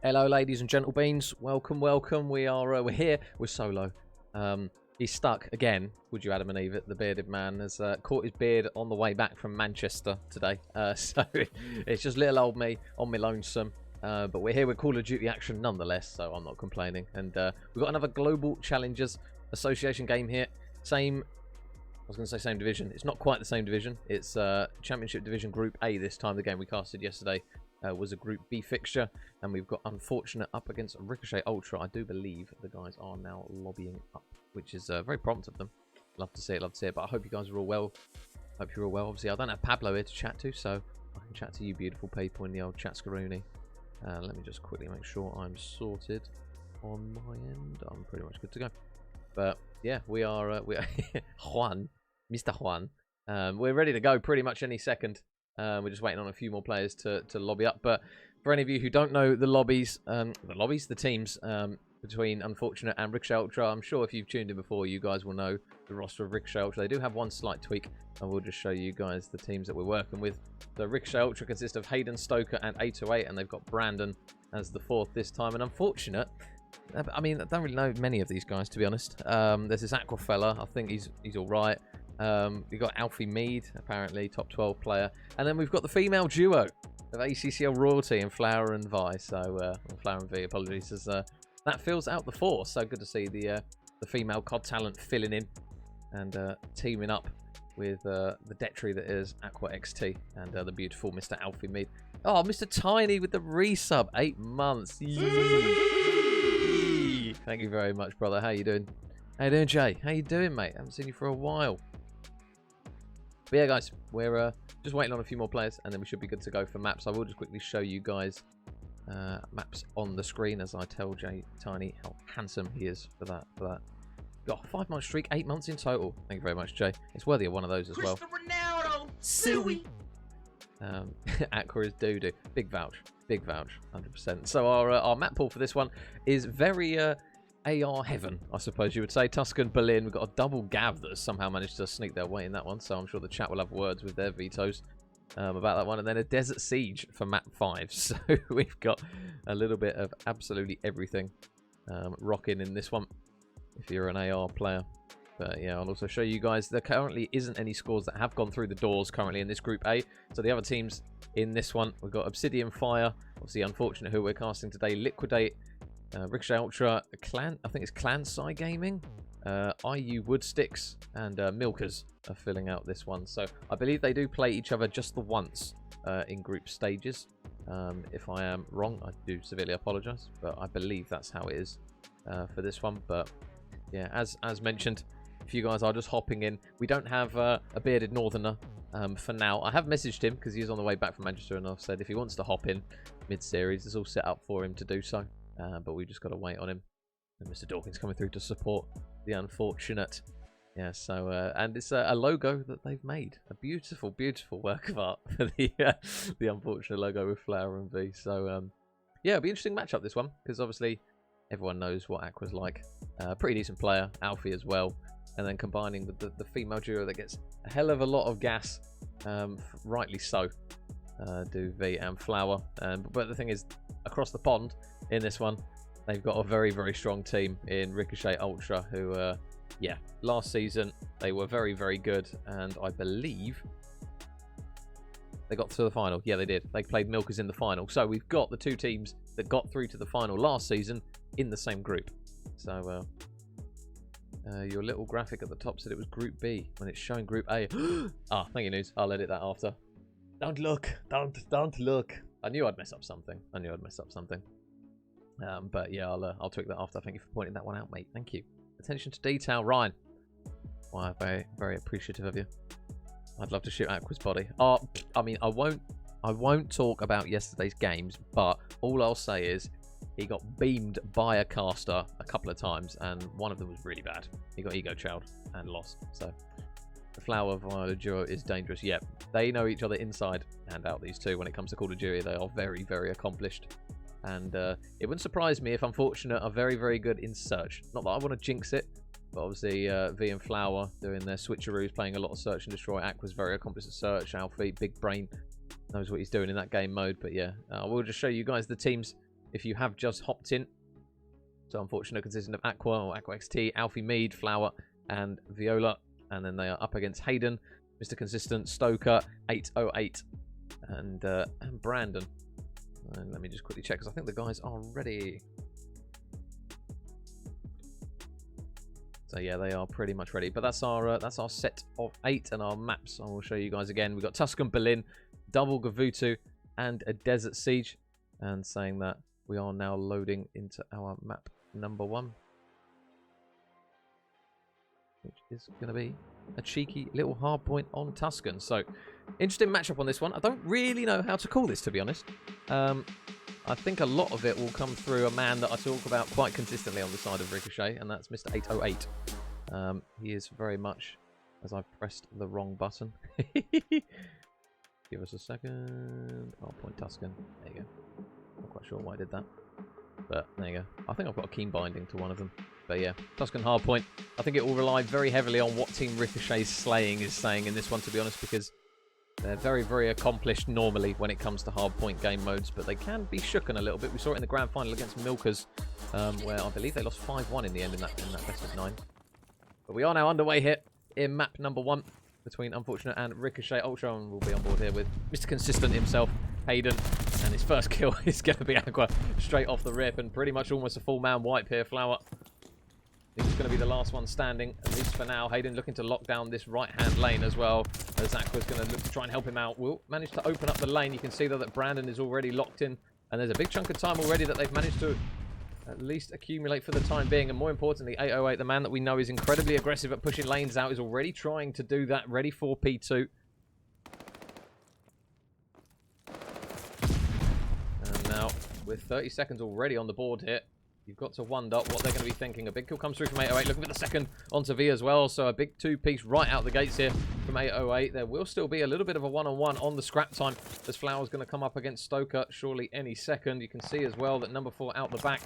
Hello, ladies and gentle beans. Welcome, welcome. We're here. We're solo. He's stuck again. Would you, Adam and Eve? The bearded man has caught his beard on the way back from Manchester today. So it's just little old me on my lonesome. But we're here with Call of Duty action nonetheless, so I'm not complaining. And we've got another Global Challengers Association game here. Same. I was going to say same division. It's not quite the same division. It's Championship Division Group A this time. The game we casted yesterday was a Group B fixture. And we've got unFOURtunate up against Ricochet Ultra. I do believe the guys are now lobbying up, which is very prompt of them. Love to see it, love to see it. But I hope you guys are all well. Hope you're all well. Obviously, I don't have Pablo here to chat to, so I can chat to you beautiful people in the old chat Scaroni. Let me just quickly make sure I'm sorted on my end. I'm pretty much good to go. But yeah, we are Juan, Mr. Juan. We're ready to go pretty much any second. We're just waiting on a few more players to lobby up. But for any of you who don't know the teams between unFOURtunate and Ricochet Ultra, I'm sure if you've tuned in before, you guys will know the roster of Ricochet Ultra. They do have one slight tweak. I will just show you guys the teams that we're working with. The Ricochet Ultra consists of Hayden, Stoker, and 808, and they've got Brandon as the fourth this time. And unFOURtunate, I mean, I don't really know many of these guys, to be honest. There's this Aqua fella. I think he's all right. We've got Alfie Mead, apparently top 12 player, and then we've got the female duo of ACCL Royalty and Flower and Vi. So Flower and V, apologies, as that fills out the force. So good to see the female COD talent filling in and teaming up with the Detri that is Aqua XT and the beautiful Mr. Alfie Mead. Oh, Mr. Tiny with the resub, 8 months. Thank you very much, brother. How you doing? How you doing, Jay? How you doing, mate? Haven't seen you for a while. But yeah, guys, we're just waiting on a few more players, and then we should be good to go for maps. I will just quickly show you guys maps on the screen as I tell Jay Tiny how handsome he is for that. Got a 5-month streak, 8 months in total. Thank you very much, Jay. It's worthy of one of those as well. Ronaldo, Suey. Aqua is doo-doo. Big vouch, 100%. So our map pool for this one is very AR heaven, I suppose you would say. Tuscan, Berlin. We've got a double Gav that has somehow managed to sneak their way in that one, so I'm sure the chat will have words with their vetoes about that one. And then a Desert Siege for map 5. So we've got a little bit of absolutely everything rocking in this one if you're an AR player. But yeah, I'll also show you guys there currently isn't any scores that have gone through the doors currently in this Group A. So the other teams in this one, we've got Obsidian Fire, obviously unFOURtunate, who we're casting today, Liquidate, Ricochet Ultra, Clan, I think it's Clan Psy Gaming, IU Woodsticks, and Milkers are filling out this one. So I believe they do play each other just the once in group stages. If I am wrong, I do severely apologise, but I believe that's how it is for this one. But yeah, as mentioned, if you guys are just hopping in, we don't have a bearded northerner for now. I have messaged him because he's on the way back from Manchester, and I've said if he wants to hop in mid-series, it's all set up for him to do so. But we just got to wait on him. And Mr. Dawkins coming through to support the unFOURtunate. Yeah, so and it's a logo that they've made, a beautiful, beautiful work of art for the unFOURtunate logo with Flower and V. So yeah, it'll be an interesting matchup this one because obviously everyone knows what Aqua's like. Pretty decent player, Alfie as well. And then combining with the female duo that gets a hell of a lot of gas, rightly so, do V and Flower. But the thing is, across the pond in this one, they've got a very, very strong team in Ricochet Ultra, who, yeah, last season they were very, very good. And I believe they got to the final. Yeah, they did. They played Milkers in the final. So we've got the two teams that got through to the final last season in the same group. So your little graphic at the top said it was Group B when it's showing Group A. Ah, thank you, News. I'll edit that after. Don't look. Don't look. I knew I'd mess up something. But yeah, I'll tweak that after. Thank you for pointing that one out, mate. Thank you. Attention to detail, Ryan. Well, very, very appreciative of you. I'd love to shoot Aqua's body. Oh, I mean, I won't talk about yesterday's games, but all I'll say is he got beamed by a caster a couple of times, and one of them was really bad. He got ego chowed and lost. So the Flower Viola duo is dangerous. Yeah, they know each other inside and out, these two. When it comes to Call of Duty, they are very, very accomplished. And it wouldn't surprise me if unFOURtunate are very, very good in search. Not that I want to jinx it, but obviously V and Flower doing their switcheroos, playing a lot of search and destroy. Aqua's very accomplished at search. Alfie, big brain, knows what he's doing in that game mode. But yeah, we'll just show you guys the teams if you have just hopped in. So unfortunate consisting of Aqua or Aqua XT, Alfie Mead, Flower, and Viola. And then they are up against Hayden, Mr. Consistent, Stoker, 808, and Brandon. And let me just quickly check, because I think the guys are ready. So yeah, they are pretty much ready. But that's our set of 8 and our maps. I will show you guys again. We've got Tuscan Berlin, Double Gavutu, and a Desert Siege. And saying that, we are now loading into our map number 1. Which is going to be a cheeky little hard point on Tuscan. So, interesting matchup on this one. I don't really know how to call this, to be honest. I think a lot of it will come through a man that I talk about quite consistently on the side of Ricochet, and that's Mr. 808. He is very much, as I've pressed the wrong button. Give us a second. Hard point Tuscan. There you go. Not quite sure why I did that. But there you go. I think I've got a keen binding to one of them. But yeah, Tuscan hardpoint. I think it will rely very heavily on what Team Ricochet's slaying is saying in this one, to be honest, because they're very, very accomplished normally when it comes to hardpoint game modes, but they can be shooken a little bit. We saw it in the grand final against Milkers, where I believe they lost 5-1 in the end in that best of 9. But we are now underway here in map number 1 between unFOURtunate and Ricochet. Ultra will be on board here with Mr. Consistent himself, Hayden. And his first kill is going to be Aqua straight off the rip, and pretty much almost a full man wipe here. Flower, he's going to be the last one standing, at least for now. Hayden looking to lock down this right-hand lane as well, as Aqua's going to look to try and help him out. Will manage to open up the lane. You can see, though, that Brandon is already locked in, and there's a big chunk of time already that they've managed to at least accumulate for the time being. And more importantly, 808, the man that we know is incredibly aggressive at pushing lanes out, is already trying to do that, ready for P2. Now, with 30 seconds already on the board here, you've got to wonder what they're going to be thinking. A big kill comes through from 808, looking for the second onto V as well. So a big 2-piece right out the gates here from 808. There will still be a little bit of a one-on-one on the scrap time, as Flower's going to come up against Stoker surely any second. You can see as well that number 4 out the back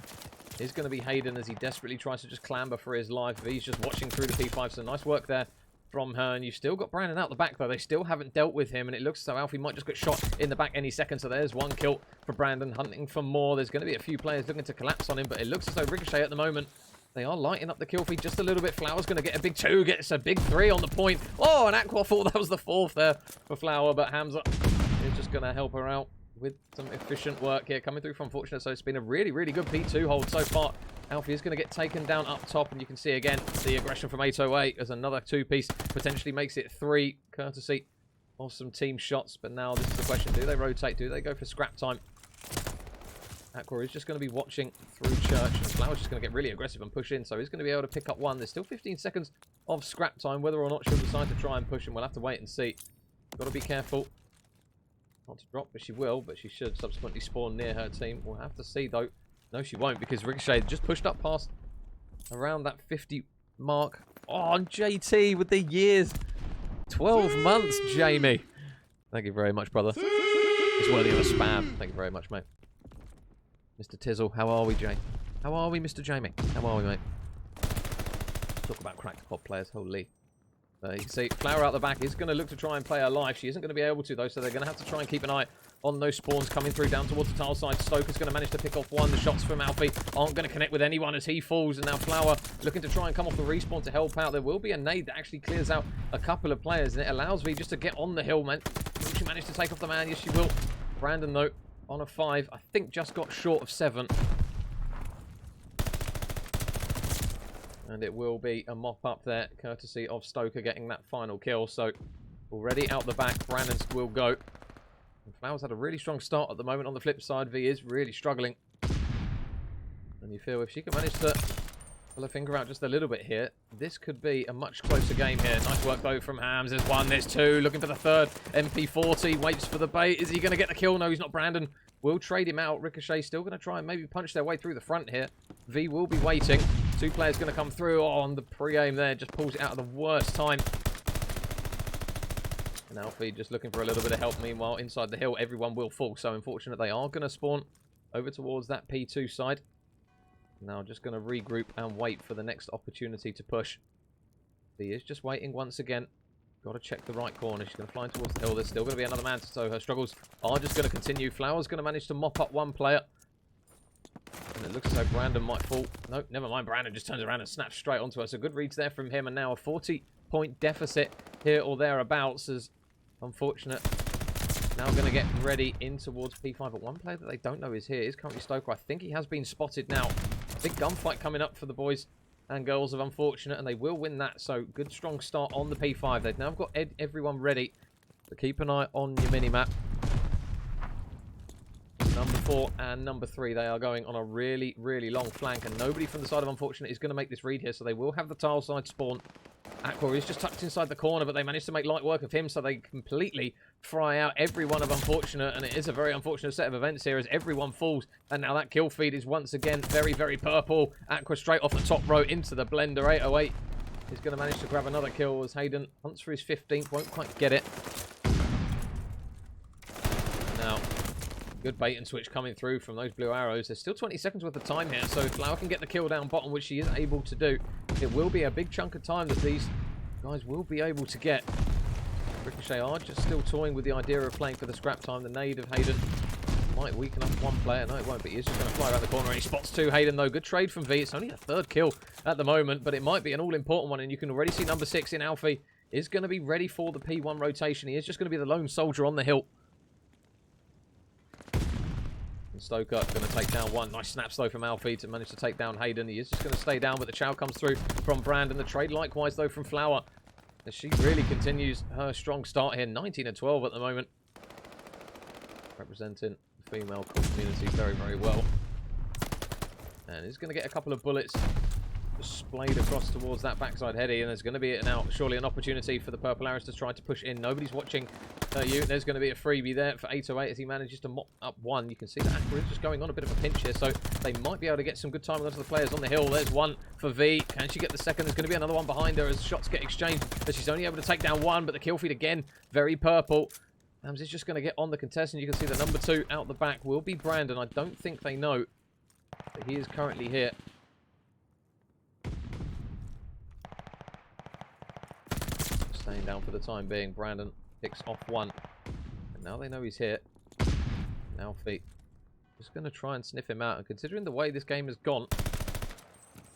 is going to be Hayden, as he desperately tries to just clamber for his life. V's just watching through the P5, so nice work there from her. And you've still got Brandon out the back, though. They still haven't dealt with him, and it looks as though Alfie might just get shot in the back any second. So there's one kill for Brandon, hunting for more. There's going to be a few players looking to collapse on him, but it looks as though Ricochet at the moment, they are lighting up the kill feed just a little bit. Flower's going to get a big 2, gets a big 3 on the point. Oh, and Aqua thought that was the 4th there for Flower, but Hamza is just going to help her out with some efficient work here coming through from unFOURtunate. So it's been a really, really good P2 hold so far. Alfie is going to get taken down up top, and you can see again the aggression from 808 as another 2-piece potentially makes it 3, courtesy of some team shots. But now this is the question: do they rotate? Do they go for scrap time? Aqua is just going to be watching through Church, and Flower's just going to get really aggressive and push in, so he's going to be able to pick up 1. There's still 15 seconds of scrap time. Whether or not she'll decide to try and push him, we'll have to wait and see. Got to be careful not to drop, but she will. But she should subsequently spawn near her team. We'll have to see, though. No, she won't, because Ricochet just pushed up past around that 50 mark. Oh, and JT with the years. 12 months, Jamie. Thank you very much, brother. It's worthy of a spam. Thank you very much, mate. Mr. Tizzle, how are we, Jay? How are we, Mr. Jamie? How are we, mate? Talk about cracked pod players, holy. You can see Flower out the back is going to look to try and play her life. She isn't going to be able to, though, so they're going to have to try and keep an eye on those spawns coming through down towards the tile side. Stoker's going to manage to pick off 1. The shots from Alfie aren't going to connect with anyone as he falls, and now Flower looking to try and come off the respawn to help out. There will be a nade that actually clears out a couple of players, and it allows V just to get on the hill, man. Will she manage to take off the man? Yes, she will. Brandon, though, on a 5. I think just got short of 7. And it will be a mop up there, courtesy of Stoker getting that final kill. So already out the back, Brandon's will go. And Flower's had a really strong start at the moment. On the flip side, V is really struggling. And you feel if she can manage to pull her finger out just a little bit here, this could be a much closer game here. Nice work, though, from Hams. There's 1, there's 2. Looking for the 3rd. MP40 waits for the bait. Is he going to get the kill? No, he's not. Brandon will trade him out. Ricochet still going to try and maybe punch their way through the front here. V will be waiting. 2 players going to come through. Oh, on the pre-aim there. Just pulls it out at the worst time. And Alfie just looking for a little bit of help. Meanwhile, inside the hill, everyone will fall. So unFOURtunate, they are going to spawn over towards that P2 side. Now just going to regroup and wait for the next opportunity to push. V is just waiting once again. Got to check the right corner. She's going to fly towards the hill. There's still going to be another man, so her struggles are just going to continue. Flower's going to manage to mop up 1 player. And it looks as though Brandon might fall. Nope, never mind. Brandon just turns around and snaps straight onto us. So good reads there from him. And now a 40-point deficit here or thereabouts as unfortunate. Now going to get ready in towards P5. But one player that they don't know is here is currently Stoker. I think he has been spotted now. Big gunfight coming up for the boys and girls of Unfortunate. And they will win that. So good strong start on the P5. They've now got everyone ready. So keep an eye on your mini-map. Number 4 and number 3, they are going on a really, really long flank. And nobody from the side of Unfortunate is going to make this read here. So they will have the tile side spawn. Aqua is just tucked inside the corner, but they managed to make light work of him. So they completely fry out every one of Unfortunate. And it is a very unfortunate set of events here as everyone falls. And now that kill feed is once again very, very purple. Aqua straight off the top row into the blender. 808 is going to manage to grab another kill as Hayden hunts for his 15th. Won't quite get it. Now, good bait and switch coming through from those blue arrows. There's still 20 seconds worth of time here, so Flower can get the kill down bottom, which she is able to do. It will be a big chunk of time that these guys will be able to get. Ricochet are just still toying with the idea of playing for the scrap time. The nade of Hayden might weaken up one player. No, it won't, but he is just going to fly around the corner. And he spots 2 Hayden, though. Good trade from V. It's only a 3rd kill at the moment, but it might be an all-important one, and you can already see number 6 in Alfie is going to be ready for the P1 rotation. He is just going to be the lone soldier on the hill. Stoker going to take down one. Nice snaps, though, from Alfie to manage to take down Hayden. He is just going to stay down, but the chow comes through from Brandon. The trade, likewise, though, from Flower. As she really continues her strong start here. 19 and 12 at the moment. Representing the female community very, very well. And he's going to get a couple of bullets splayed across towards that backside heady. And there's going to be now surely an opportunity for the Purple Arrows to try to push in. Nobody's watching you. There's going to be a freebie there for 808 as he manages to mop up one. You can see that Aqua is just going on a bit of a pinch here, so they might be able to get some good timing onto the players on the hill. There's one for V. Can she get the second? There's going to be another one behind her as shots get exchanged, but she's only able to take down one, but the kill feed again, very purple. Hams is just going to get on the contestant. You can see the number 2 out the back will be Brandon. I don't think they know that he is currently here. Staying down for the time being. Brandon picks off one. And now they know he's here. Now Feet just going to try and sniff him out. And considering the way this game has gone,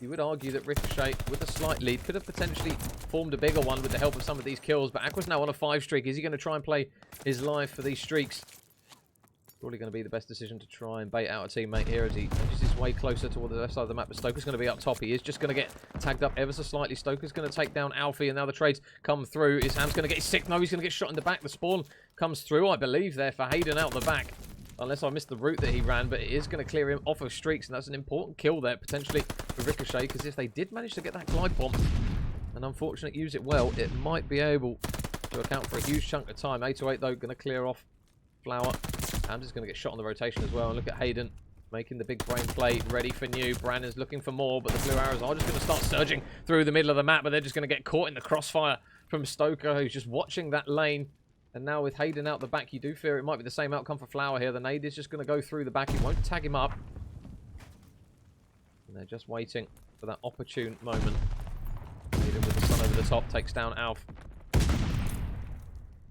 you would argue that Ricochet, with a slight lead, could have potentially formed a bigger one with the help of some of these kills. But Aqua's now on a 5 streak. Is he going to try and play his life for these streaks? Probably going to be the best decision to try and bait out a teammate here as he edges his way closer toward the left side of the map. But Stoker's going to be up top. He is just going to get tagged up ever so slightly. Stoker's going to take down Alfie, and now the trades come through. Is Ham's going to get sick? No, he's going to get shot in the back. The spawn comes through, I believe, there for Hayden out the back. Unless I missed the route that he ran, but it is going to clear him off of streaks, and that's an important kill there, potentially, for Ricochet, because if they did manage to get that glide bomb, and Unfortunate use it well, it might be able to account for a huge chunk of time. 808, though, going to clear off Flower. I'm just going to get shot on the rotation as well. And look at Hayden making the big brain play, ready for new. Brandon's looking for more, but the blue arrows are just going to start surging through the middle of the map, but they're just going to get caught in the crossfire from Stoker, who's just watching that lane. And now with Hayden out the back, you do fear it might be the same outcome for Flower here. The nade is just going to go through the back. He won't tag him up. And they're just waiting for that opportune moment. Hayden with the sun over the top takes down Alf.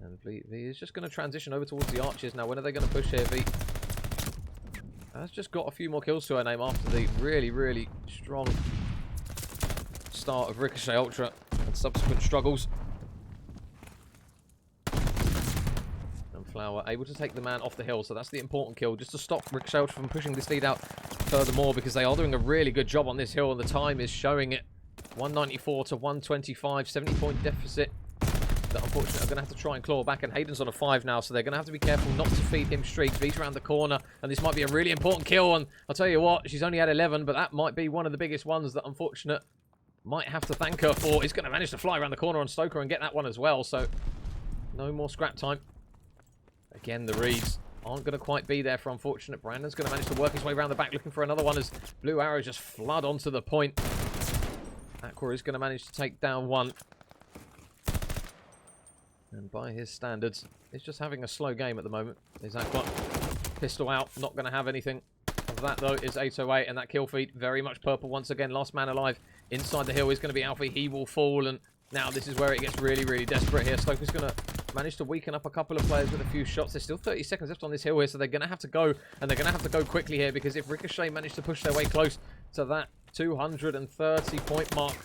And V is just going to transition over towards the archers. Now, when are they going to push here, V? Has just got a few more kills to her name after the really, really strong start of Ricochet Ultra and subsequent struggles. And Flower able to take the man off the hill, so that's the important kill, just to stop Ricochet Ultra from pushing this lead out furthermore, because they are doing a really good job on this hill, and the time is showing it. 194 to 125, 70-point deficit. That Unfortunately are going to have to try and claw back, and Hayden's on a 5 now, so they're going to have to be careful not to feed him streaks. V's around the corner, and this might be a really important kill, and I'll tell you what, she's only had 11, but that might be one of the biggest ones that Unfortunate might have to thank her for. He's going to manage to fly around the corner on Stoker and get that one as well, so no more scrap time. Again, the reads aren't going to quite be there for Unfortunate. Brandon's going to manage to work his way around the back, looking for another one as blue arrows just flood onto the point. Aqua is going to manage to take down one. And by his standards, he's just having a slow game at the moment. Is Aqua. Pistol out, not going to have anything of that though, is 808, and that kill feed very much purple once again. Last man alive inside the hill is going to be Alfie. He will fall, and now this is where it gets really, really desperate here. Stoker's going to managed to weaken up a couple of players with a few shots. There's still 30 seconds left on this hill here, so they're going to have to go, and they're going to have to go quickly here, because if Ricochet manage to push their way close to that 230-point mark,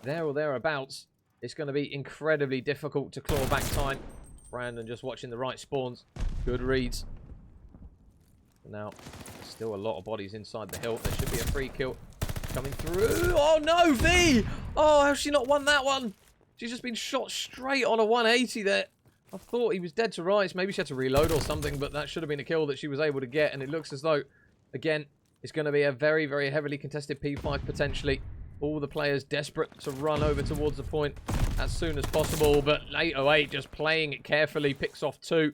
there or thereabouts, it's going to be incredibly difficult to claw back time. Brandon just watching the right spawns. Good reads. Now, still a lot of bodies inside the hill. There should be a free kill coming through. Oh no, V! Oh, how's she not won that one? She's just been shot straight on a 180 there. I thought he was dead to rights. Maybe she had to reload or something, but that should have been a kill that she was able to get. And it looks as though, again, it's going to be a very, very heavily contested P5 potentially. All the players desperate to run over towards the point as soon as possible. But 808 just playing it carefully, picks off 2.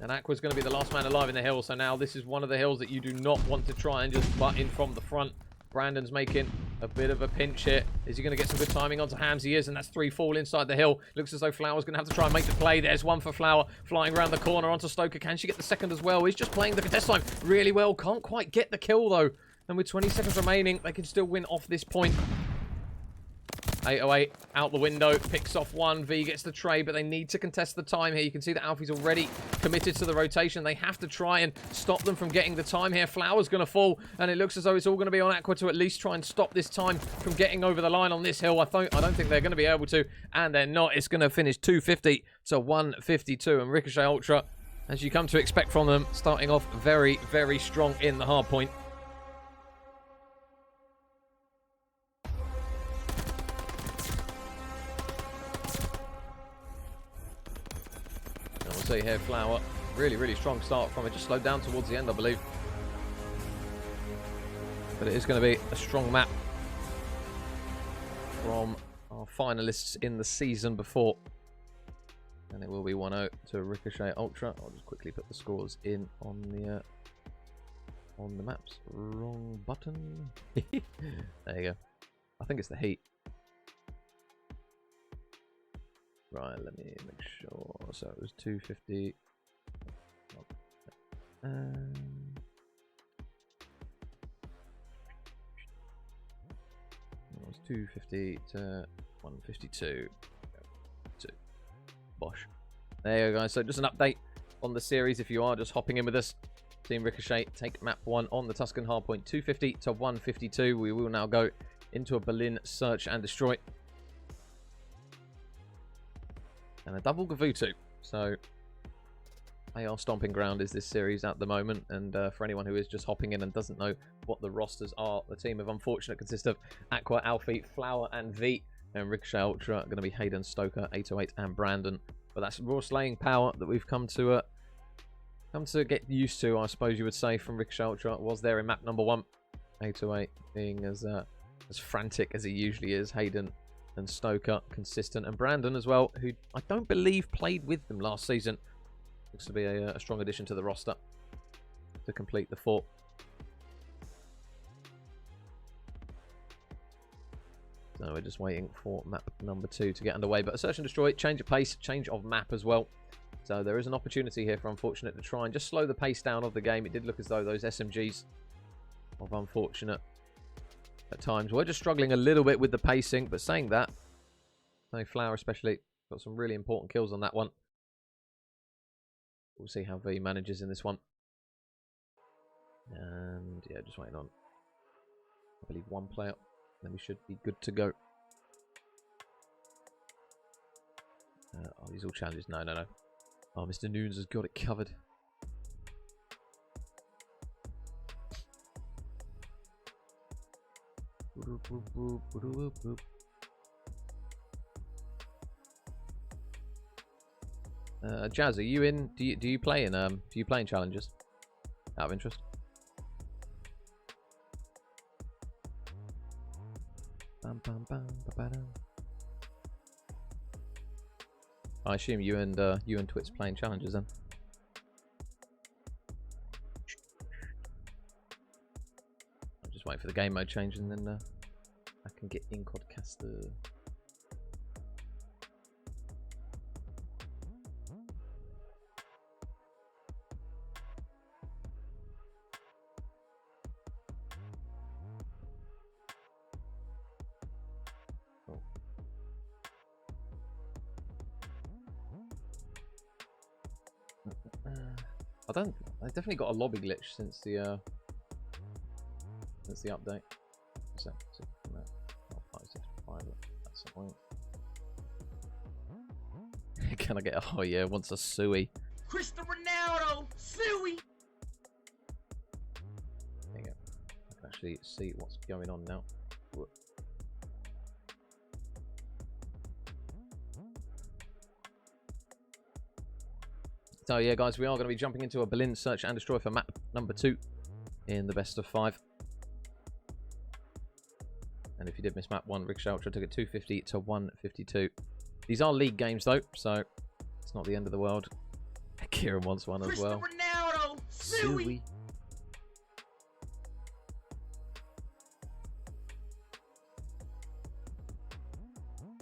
And Aqua's going to be the last man alive in the hill. So now this is one of the hills that you do not want to try and just butt in from the front. Brandon's making a bit of a pinch here. Is he going to get some good timing onto Hams? He is, and that's 3 fall inside the hill. Looks as though Flower's going to have to try and make the play. There's one for Flower, flying around the corner onto Stoker. Can she get the second as well? He's just playing the contest time really well. Can't quite get the kill, though. And with 20 seconds remaining, they can still win off this point. 808 out the window, picks off 1. V gets the trade, but they need to contest the time here. You can see that Alfie's already committed to the rotation. They have to try and stop them from getting the time here. Flower's going to fall, and it looks as though it's all going to be on Aqua to at least try and stop this time from getting over the line on this hill. I don't think they're going to be able to, and they're not. It's going to finish 250 to 152, and Ricochet Ultra, as you come to expect from them, starting off very, very strong in the hard point. See here, Flower, really, really strong start from it. Just slowed down towards the end, I believe. But it is going to be a strong map from our finalists in the season before. And it will be 1-0 to Ricochet Ultra. I'll just quickly put the scores in on the maps. Wrong button. There you go. I think it's the heat. Right, let me make sure. So it was 250. It was 250 to 152. Bosh. There you go, guys. So just an update on the series if you are just hopping in with us. Team Ricochet take map 1 on the Tuscan hardpoint, 250 to 152. We will now go into a Berlin search and destroy. And a double Gavutu. So, AR stomping ground is this series at the moment. And for anyone who is just hopping in and doesn't know what the rosters are, the team of Unfortunate consists of Aqua, Alfie, Flower, and V. And Ricochet Ultra are going to be Hayden, Stoker, 808, and Brandon. But that's raw slaying power that we've come to get used to, I suppose you would say, from Ricochet Ultra. It was there in map number 1. 808 being as frantic as he usually is. Hayden and Stoker consistent, and Brandon as well, who I don't believe played with them last season. Looks to be a strong addition to the roster to complete the 4. So we're just waiting for map number 2 to get underway, but a search and destroy, change of pace, change of map as well. So there is an opportunity here for Unfortunate to try and just slow the pace down of the game. It did look as though those SMGs of Unfortunate at times we're just struggling a little bit with the pacing, but saying that, Flower especially got some really important kills on that one. We'll see how V manages in this one. And yeah, just waiting on, I believe, 1 player, then we should be good to go. Oh, these all challenges. No. Oh, Mr. Nunes has got it covered. Jazz, are you in? Do you play in challenges? Out of interest. I assume you and Twit's playing challenges then. I'm just waiting for the game mode change and then I can get in Quadcaster. I definitely got a lobby glitch since the update. So, that's the point. Can I get a... Oh yeah, wants a suey. Cristiano Ronaldo, suey. There you go. I can actually see what's going on now. Whoop. So yeah, guys, we are going to be jumping into a Berlin Search and Destroy for map number 2 in the best of 5. And if you did miss map 1, Ricochet Ultra took it 250 to 152. These are league games though, so it's not the end of the world. Kieran wants one as well. Ronaldo, suey.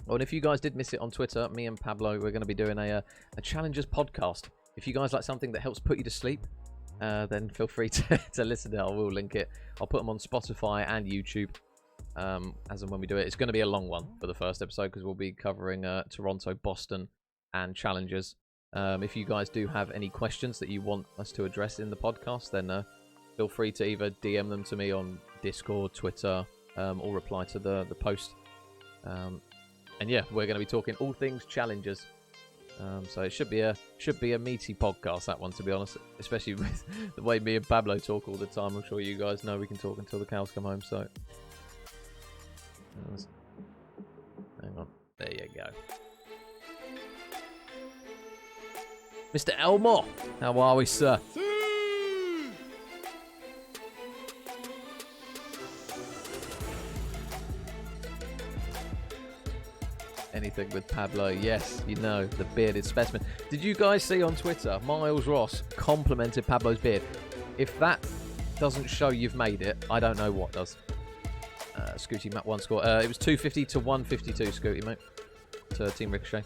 Well, and if you guys did miss it on Twitter, me and Pablo, we're going to be doing a Challengers podcast. If you guys like something that helps put you to sleep, then feel free to listen to it. I will link it. I'll put them on Spotify and YouTube as and when we do it. It's going to be a long one for the first episode because we'll be covering Toronto, Boston, and Challengers. If you guys do have any questions that you want us to address in the podcast, then feel free to either DM them to me on Discord, Twitter, or reply to the post. And yeah, we're going to be talking all things Challengers. So it should be a meaty podcast, that one, to be honest. Especially with the way me and Pablo talk all the time. I'm sure you guys know we can talk until the cows come home. So hang on, there you go. Mr. Elmore, how are we, sir? Anything with Pablo, yes, you know, the bearded specimen. Did you guys see on Twitter, Miles Ross complimented Pablo's beard? If that doesn't show you've made it, I don't know what does. Scooty map 1 score. It was 250 to 152, Scooty, mate. To Team Ricochet.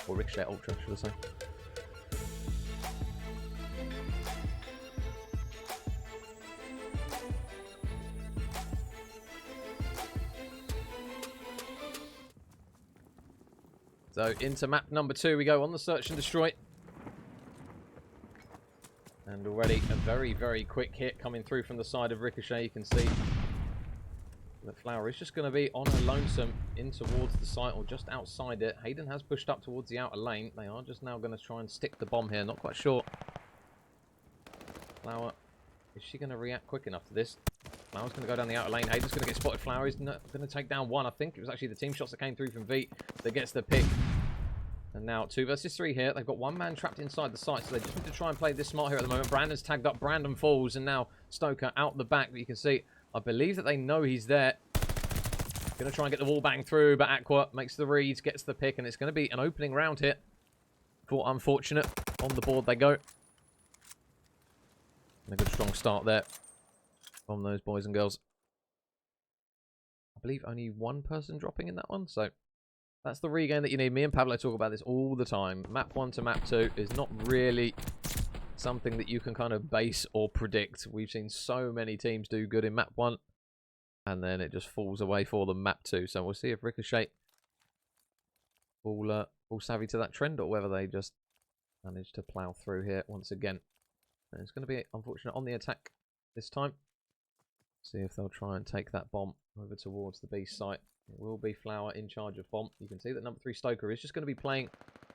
Or Ricochet Ultra, should I say. So into map number 2 we go on the Search and Destroy. And already a very, very quick hit coming through from the side of Ricochet. You can see that Flower is just going to be on a lonesome in towards the site or just outside it. Hayden has pushed up towards the outer lane. They are just now going to try and stick the bomb here. Not quite sure. Flower, is she going to react quick enough to this? Flower's going to go down the outer lane. Hayden's going to get spotted. Flower is going to take down one. I think it was actually the team shots that came through from V that gets the pick. And now 2 versus 3 here. They've got one man trapped inside the site, so they just need to try and play this smart here at the moment. Brandon's tagged up. Brandon falls, and now Stoker out the back. But you can see, I believe that they know he's there. Going to try and get the wall bang through, but Aqua makes the reads, gets the pick, and it's going to be an opening round here for Unfortunate. On the board they go. And a good strong start there from those boys and girls. I believe only one person dropping in that one, so that's the regain that you need. Me and Pablo talk about this all the time. Map 1 to map 2 is not really something that you can kind of base or predict. We've seen so many teams do good in map 1, and then it just falls away for them map 2. So we'll see if Ricochet will savvy to that trend, or whether they just manage to plow through here once again. And it's going to be Unfortunate on the attack this time. See if they'll try and take that bomb over towards the B site. It will be Flower in charge of bomb. You can see that number 3 Stoker is just going to be playing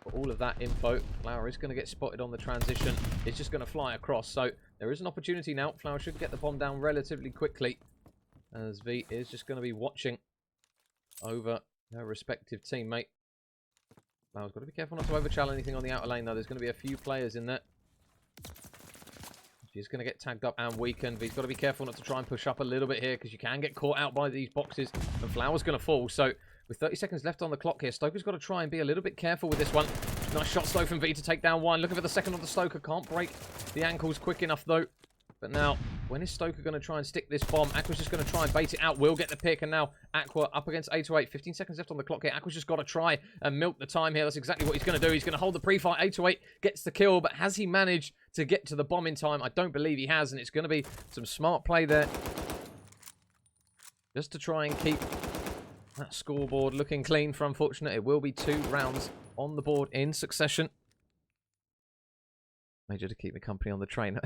for all of that info. Flower is going to get spotted on the transition. It's just going to fly across. So there is an opportunity now. Flower should get the bomb down relatively quickly, as V is just going to be watching over her respective teammate. Flower's got to be careful not to overchallenge anything on the outer lane, though. There's going to be a few players in there. She's going to get tagged up and weakened. V's got to be careful not to try and push up a little bit here, because you can get caught out by these boxes, and Flower's going to fall. So with 30 seconds left on the clock here, Stoker's got to try and be a little bit careful with this one. Nice shot slow from V to take down one. Looking for the second on the Stoker. Can't break the ankles quick enough though. But now, when is Stoker going to try and stick this bomb? Aqua's just going to try and bait it out. Will get the pick, and now Aqua up against 828. 15 seconds left on the clock here. Aqua's just got to try and milk the time here. That's exactly what he's going to do. He's going to hold the pre-fight. 828 gets the kill, but has he managed to get to the bomb in time? I don't believe he has, and it's going to be some smart play there, just to try and keep that scoreboard looking clean for Unfortunate. It will be 2 rounds on the board in succession. Major to keep me company on the train.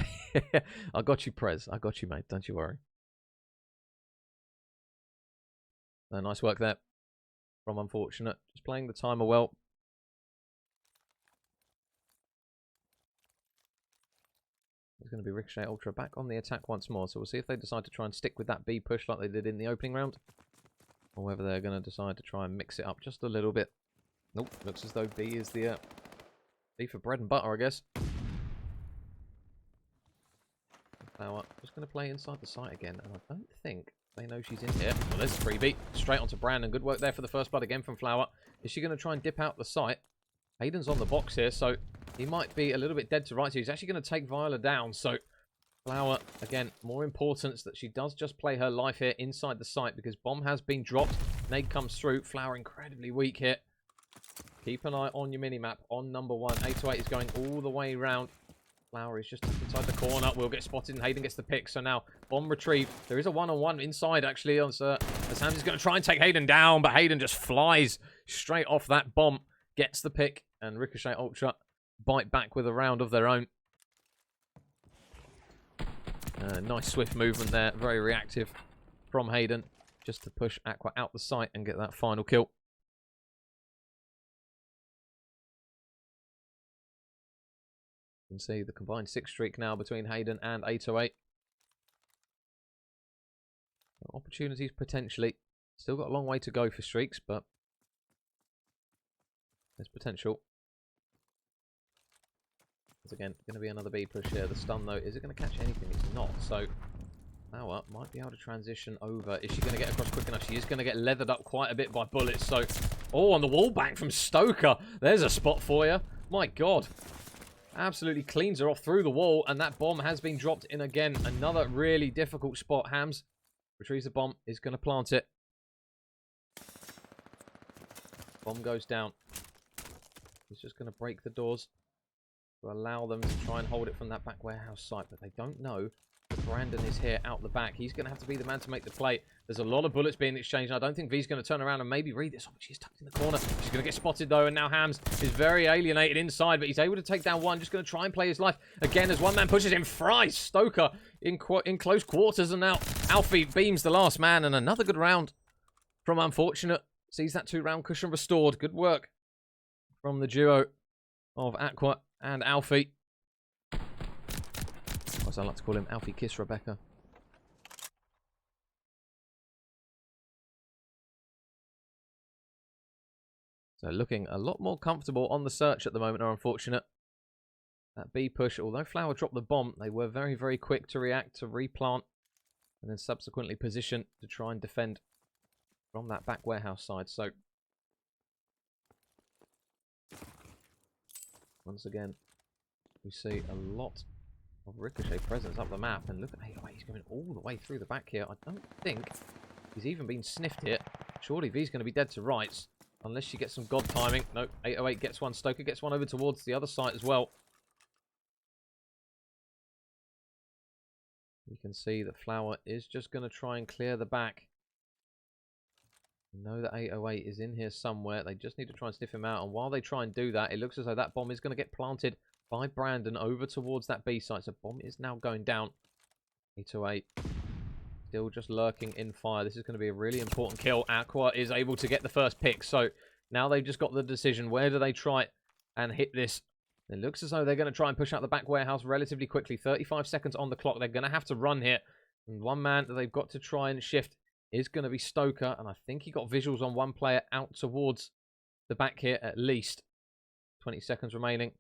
I got you, Prez. I got you, mate. Don't you worry. Nice work there from unFOURtunate. Just playing the timer well. It's going to be Ricochet Ultra back on the attack once more. So we'll see if they decide to try and stick with that B push like they did in the opening round. Or whether they're going to decide to try and mix it up just a little bit. Nope, looks as though B is the B for bread and butter, I guess. Flower just going to play inside the site again, and I don't think they know she's in here. Well, there's a freebie. Straight onto Brandon. Good work there for the first blood again from Flower. Is she going to try and dip out the site? Hayden's on the box here, so he might be a little bit dead to rights. He's actually going to take Viola down, so Flower, again, more importance that she does just play her life here inside the site because bomb has been dropped. Nade comes through. Flower incredibly weak here. Keep an eye on your minimap on number 1. 808 is going all the way around. Flower is just inside the corner. Will get spotted and Hayden gets the pick. So now bomb retrieved. There is a one-on-one inside actually. As Hams is going to try and take Hayden down, but Hayden just flies straight off that bomb. Gets the pick and Ricochet Ultra bite back with a round of their own. Nice swift movement there. Very reactive from Hayden just to push Aqua out the site and get that final kill. You can see the combined 6 streak now between Hayden and 808. Opportunities potentially. Still got a long way to go for streaks, but there's potential. Once again, going to be another B push here. The stun, though, is it going to catch anything? It's not. So, Flower might be able to transition over. Is she going to get across quick enough? She is going to get leathered up quite a bit by bullets. So, oh, on the wall bang from Stoker. There's a spot for you. My God. Absolutely cleans her off through the wall. And that bomb has been dropped in again. Another really difficult spot. Hams retrieves the bomb. Is going to plant it. Bomb goes down. He's just going to break the doors to allow them to try and hold it from that back warehouse site. But they don't know that Brandon is here out the back. He's going to have to be the man to make the play. There's a lot of bullets being exchanged. I don't think V's going to turn around and maybe read this. Oh, but she's tucked in the corner. She's going to get spotted, though. And now Hams is very alienated inside. But he's able to take down one. Just going to try and play his life again as one man pushes him. Fries Stoker in close quarters. And now Alfie beams the last man. And another good round from unFOURtunate. Sees that 2-round cushion restored. Good work from the duo of Aqua and Alfie. As I like to call him, Alfie Kiss Rebecca. So looking a lot more comfortable on the search at the moment, are unFOURtunate. That B push, although Flower dropped the bomb, they were very, very quick to react, to replant, and then subsequently position to try and defend from that back warehouse side. So once again, we see a lot of Ricochet presence up the map. And look at 808, he's going all the way through the back here. I don't think he's even been sniffed here. Surely V's going to be dead to rights. Unless she gets some god timing. Nope, 808 gets one. Stoker gets one over towards the other side as well. You can see that Flower is just going to try and clear the back. You know that 808 is in here somewhere. They just need to try and sniff him out. And while they try and do that, it looks as though that bomb is going to get planted by Brandon over towards that B site. So bomb is now going down. 808 still just lurking in fire. This is going to be a really important kill. Aqua is able to get the first pick. So now they've just got the decision. Where do they try and hit this? It looks as though they're going to try and push out the back warehouse relatively quickly. 35 seconds on the clock. They're going to have to run here. And one man that they've got to try and shift is going to be Stoker. And I think he got visuals on one player out towards the back here at least. 20 seconds remaining.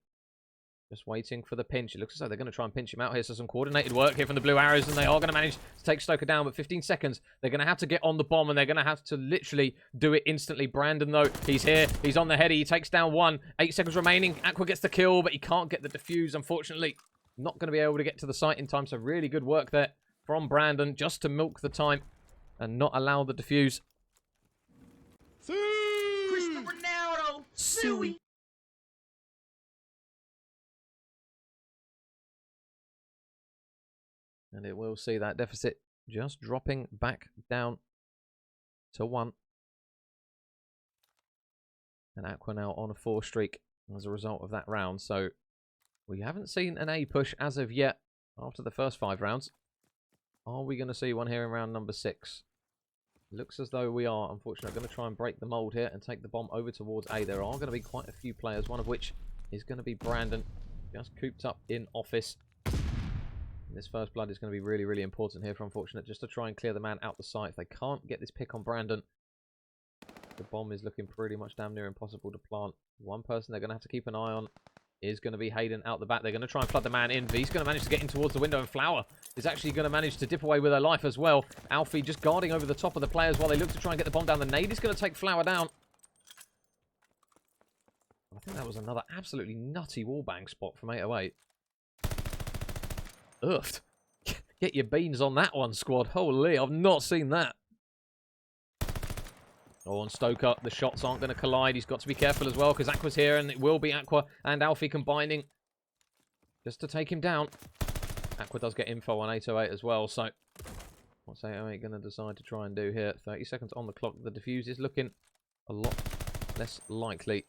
Just waiting for the pinch. It looks as though they're going to try and pinch him out here. So some coordinated work here from the Blue Arrows. And they are going to manage to take Stoker down. But 15 seconds. They're going to have to get on the bomb. And they're going to have to literally do it instantly. Brandon, though, he's here. He's on the header. He takes down one. 8 seconds remaining. Aqua gets the kill. But he can't get the defuse, unfortunately. Not going to be able to get to the site in time. So really good work there from Brandon. Just to milk the time. And not allow the defuse. Cristiano Ronaldo, Suey. And it will see that deficit just dropping back down to 1. And Aqua now on a 4 streak as a result of that round. So We haven't seen an A push as of yet after the first 5 rounds. Are we going to see one here in round number 6? Looks as though we are, unfortunately, going to try and break the mold here and take the bomb over towards A. There are going to be quite a few players, one of which is going to be Brandon, just cooped up in office. And this first blood is going to be really, really important here for unfortunate, just to try and clear the man out the site. If they can't get this pick on Brandon, the bomb is looking pretty much damn near impossible to plant. One person they're going to have to keep an eye on is going to be Hayden out the back. They're going to try and flood the man in. V's going to manage to get in towards the window, and Flower is actually going to manage to dip away with her life as well. Alfie just guarding over the top of the players while they look to try and get the bomb down. The nade is going to take Flower down. I think that was another absolutely nutty wallbang spot from 808. Ugh. Get your beans on that one, squad. Holy, I've not seen that. Oh, and Stoker, the shots aren't going to collide. He's got to be careful as well, because Aqua's here, and it will be Aqua and Alfie combining just to take him down. Aqua does get info on 808 as well, so what's 808 going to decide to try and do here? 30 seconds on the clock. The defuse is looking a lot less likely.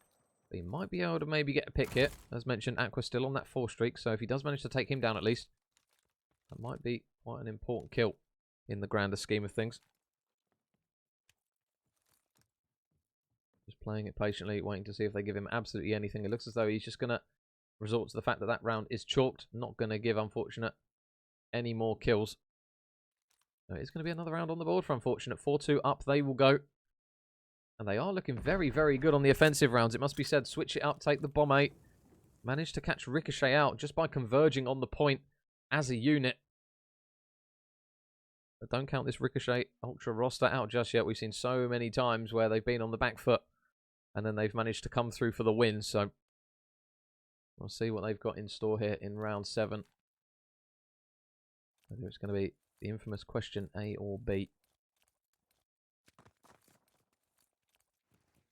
But he might be able to maybe get a pick here. As mentioned, Aqua's still on that 4 streak, so if he does manage to take him down at least, that might be quite an important kill in the grander scheme of things. Just playing it patiently, waiting to see if they give him absolutely anything. It looks as though he's just going to resort to the fact that that round is chalked. Not going to give unfortunate any more kills. So it's going to be another round on the board for unfortunate. 4-2 up they will go. And they are looking very, very good on the offensive rounds. It must be said, switch it up, take the bomb 8. Managed to catch Ricochet out just by converging on the point as a unit. But don't count this Ricochet Ultra roster out just yet. We've seen so many times where they've been on the back foot and then they've managed to come through for the win. So we'll see what they've got in store here in round 7. Whether it's going to be the infamous question, A or B.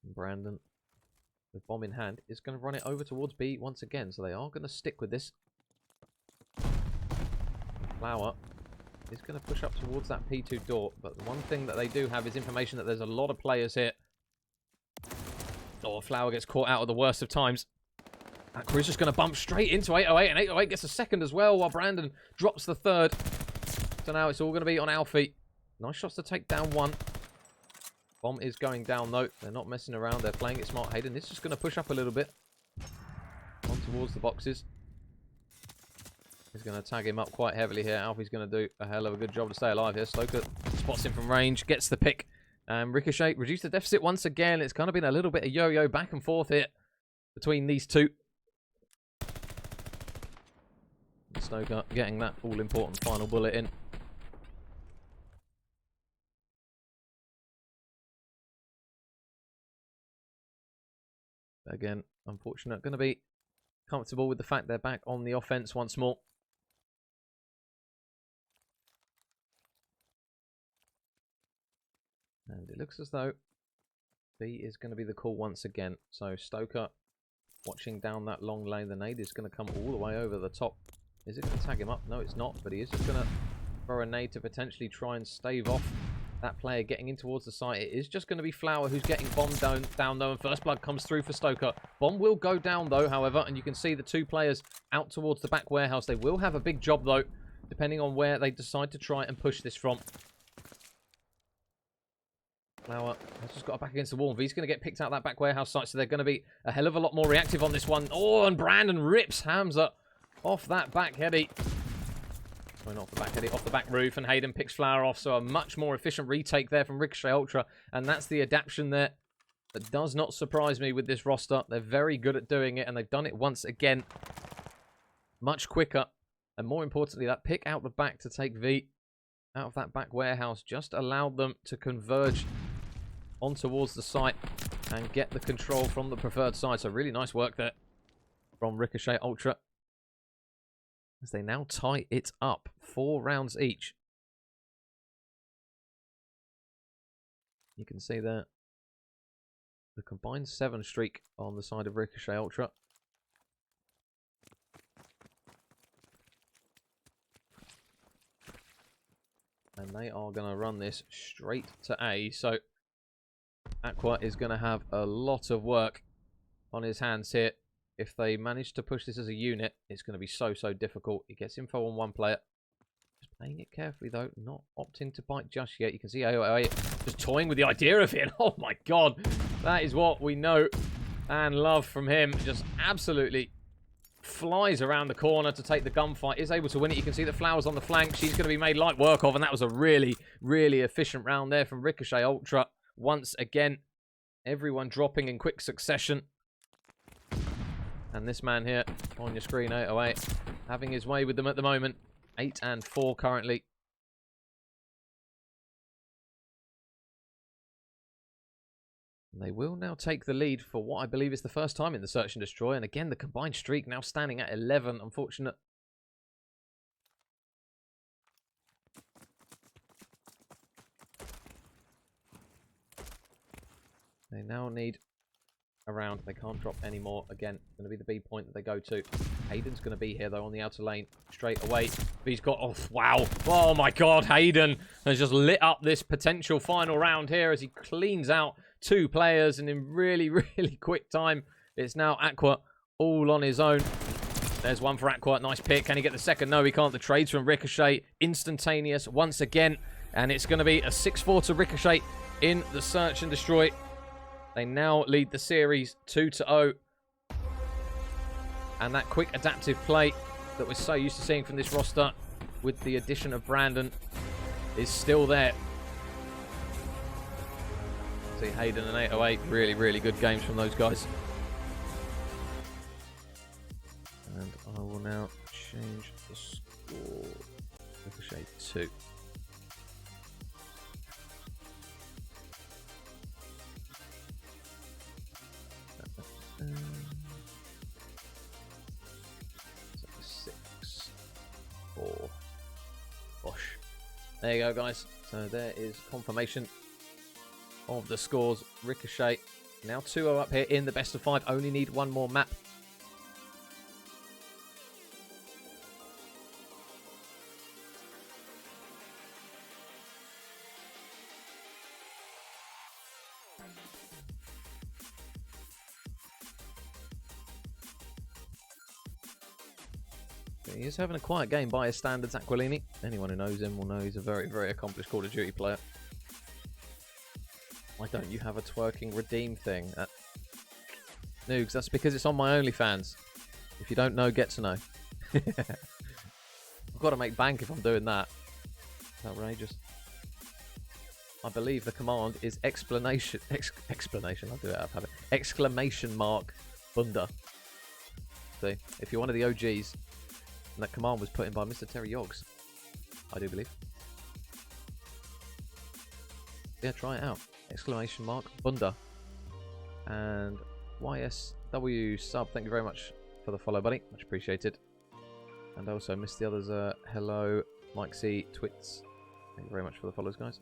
And Brandon, with bomb in hand, is going to run it over towards B once again. So they are going to stick with this. Flower is going to push up towards that P2 door. But the one thing that they do have is information that there's a lot of players here. Oh, Flower gets caught out at the worst of times. Aqua is just going to bump straight into 808, and 808 gets a second as well, while Brandon drops the third. So now it's all going to be on Alfie. Nice shots to take down one. Bomb is going down, though. They're not messing around. They're playing it smart. Hayden is just going to push up a little bit. On towards the boxes. He's going to tag him up quite heavily here. Alfie's going to do a hell of a good job to stay alive here. Stoker spots him from range, gets the pick. And Ricochet reduced the deficit once again. It's kind of been a little bit of yo-yo back and forth here between these two. Stoker getting that all-important final bullet in. Again, unfortunate. Going to be comfortable with the fact they're back on the offense once more. And it looks as though B is going to be the call once again. So Stoker watching down that long lane. The nade is going to come all the way over the top. Is it going to tag him up? No, it's not. But he is just going to throw a nade to potentially try and stave off that player getting in towards the site. It is just going to be Flower who's getting bombed down though. And first blood comes through for Stoker. Bomb will go down though, however. And you can see the two players out towards the back warehouse. They will have a big job though, depending on where they decide to try and push this from. Flower has just got back against the wall. V's going to get picked out that back warehouse site, so they're going to be a hell of a lot more reactive on this one. Oh, and Brandon rips Hamza off that back heady. Sorry, not off the back heady, off the back roof, and Hayden picks Flower off, so a much more efficient retake there from Ricochet Ultra, and that's the adaptation there. That does not surprise me with this roster. They're very good at doing it, and they've done it once again. Much quicker, and more importantly, that pick out the back to take V out of that back warehouse just allowed them to converge on towards the site and get the control from the preferred side. So really nice work there from Ricochet Ultra, as they now tie it up 4 rounds each. You can see there the combined 7 streak on the side of Ricochet Ultra. And they are going to run this straight to A. So Aqua is going to have a lot of work on his hands here If they manage to push this as a unit, it's going to be so difficult. He gets info on one player. Just playing it carefully, though. Not opting to bite just yet. You can see AOA just toying with the idea of it. Oh, my God. That is what we know and love from him. Just absolutely flies around the corner to take the gunfight. Is able to win it. You can see the Flowers on the flank. She's going to be made light work of. And that was a really efficient round there from Ricochet Ultra. Once again, everyone dropping in quick succession. And this man here on your screen, 808, having his way with them at the moment. 8 and 4 currently. And they will now take the lead for what I believe is the first time in the Search and Destroy. And again, the combined streak now standing at 11. Unfortunate. They now need around. They can't drop anymore. Again, going to be the B point that they go to. Hayden's going to be here, though, on the outer lane straight away. But he's got... Oh, wow. Oh, my God. Hayden has just lit up this potential final round here as he cleans out 2 players. And in really quick time, it's now Aqua all on his own. There's one for Aqua. Nice pick. Can he get the second? No, he can't. The trades from Ricochet. Instantaneous once again. And it's going to be a 6-4 to Ricochet in the Search and Destroy. They now lead the series 2-0. And that quick adaptive play that we're so used to seeing from this roster with the addition of Brandon is still there. See Hayden and 808, really good games from those guys. And I will now change the score. Ricochet 2. So 6-4. Bosh. There you go, guys. So there is confirmation of the scores. Ricochet now 2-0 up here in the best of 5. Only need one more map. He is having a quiet game by his standards, Aquilini. Anyone who knows him will know he's a very accomplished Call of Duty player. Why don't you have a twerking redeem thing? Noogs, that's because it's on my OnlyFans. If you don't know, get to know. I've got to make bank if I'm doing that. It's outrageous. I believe the command is explanation. I'll do it out of habit. Exclamation mark Bunda. See, if you're one of the OGs, and that command was put in by Mr. Terry Yoggs, I do believe. Yeah, try it out. Exclamation mark Bunda. And YSW sub, thank you very much for the follow, buddy. Much appreciated. And I also missed the others. Hello, Mike C, Twits. Thank you very much for the follows, guys.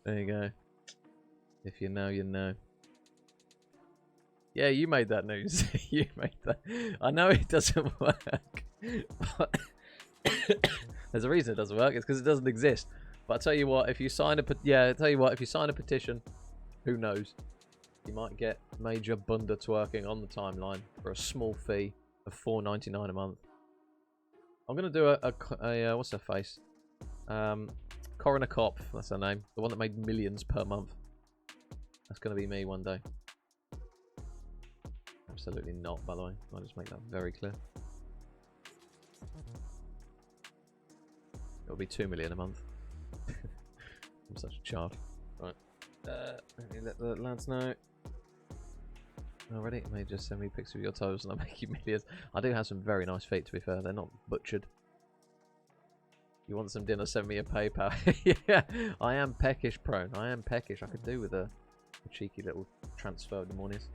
There you go. If you know, you know. Yeah, you made that news. You made that. I know it doesn't work, but there's a reason it doesn't work. It's because it doesn't exist. But I tell you what, if you sign a if you sign a petition, who knows? You might get Major Bunda twerking on the timeline for a small fee of $4.99 a month. I'm gonna do a what's her face? Coroner Cop, that's her name. The one that made millions per month. That's gonna be me one day. Absolutely not, by the way. I'll just make that very clear. It'll be 2 million a month. I'm such a child. Right. Let me let the lads know. Already, it may just send me pics of your toes and I'll make you millions. I do have some very nice feet, to be fair. They're not butchered. You want some dinner, send me a PayPal. Yeah, I am peckish prone. I am peckish. I could do with a cheeky little transfer of the mornings.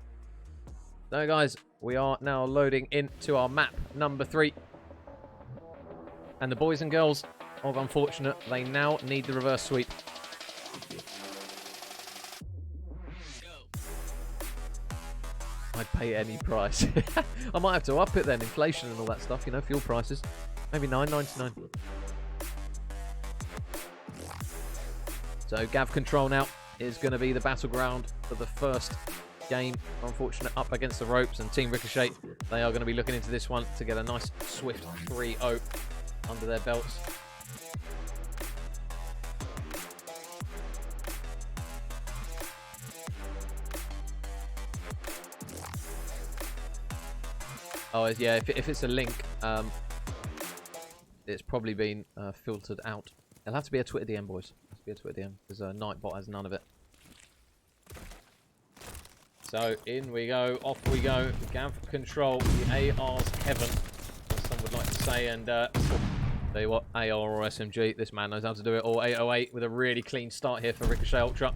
So guys, we are now loading into our map number 3. And the boys and girls of unFOURtunate, they now need the reverse sweep. I'd pay any price. I might have to up it then, inflation and all that stuff, you know, fuel prices. Maybe $9.99. So Gav Control now is going to be the battleground for the first game. Unfortunate up against the ropes, and Team Ricochet, they are going to be looking into this one to get a nice swift 3-0 under their belts. Oh, yeah, if it's a link, it's probably been filtered out. It'll have to be a Twitter DM, boys. It has to be a Twitter DM, because Nightbot has none of it. So, in we go, off we go. Gav Control, the AR's heaven, as some would like to say. And tell you what, AR or SMG, this man knows how to do it all. 808 with a really clean start here for Ricochet Ultra.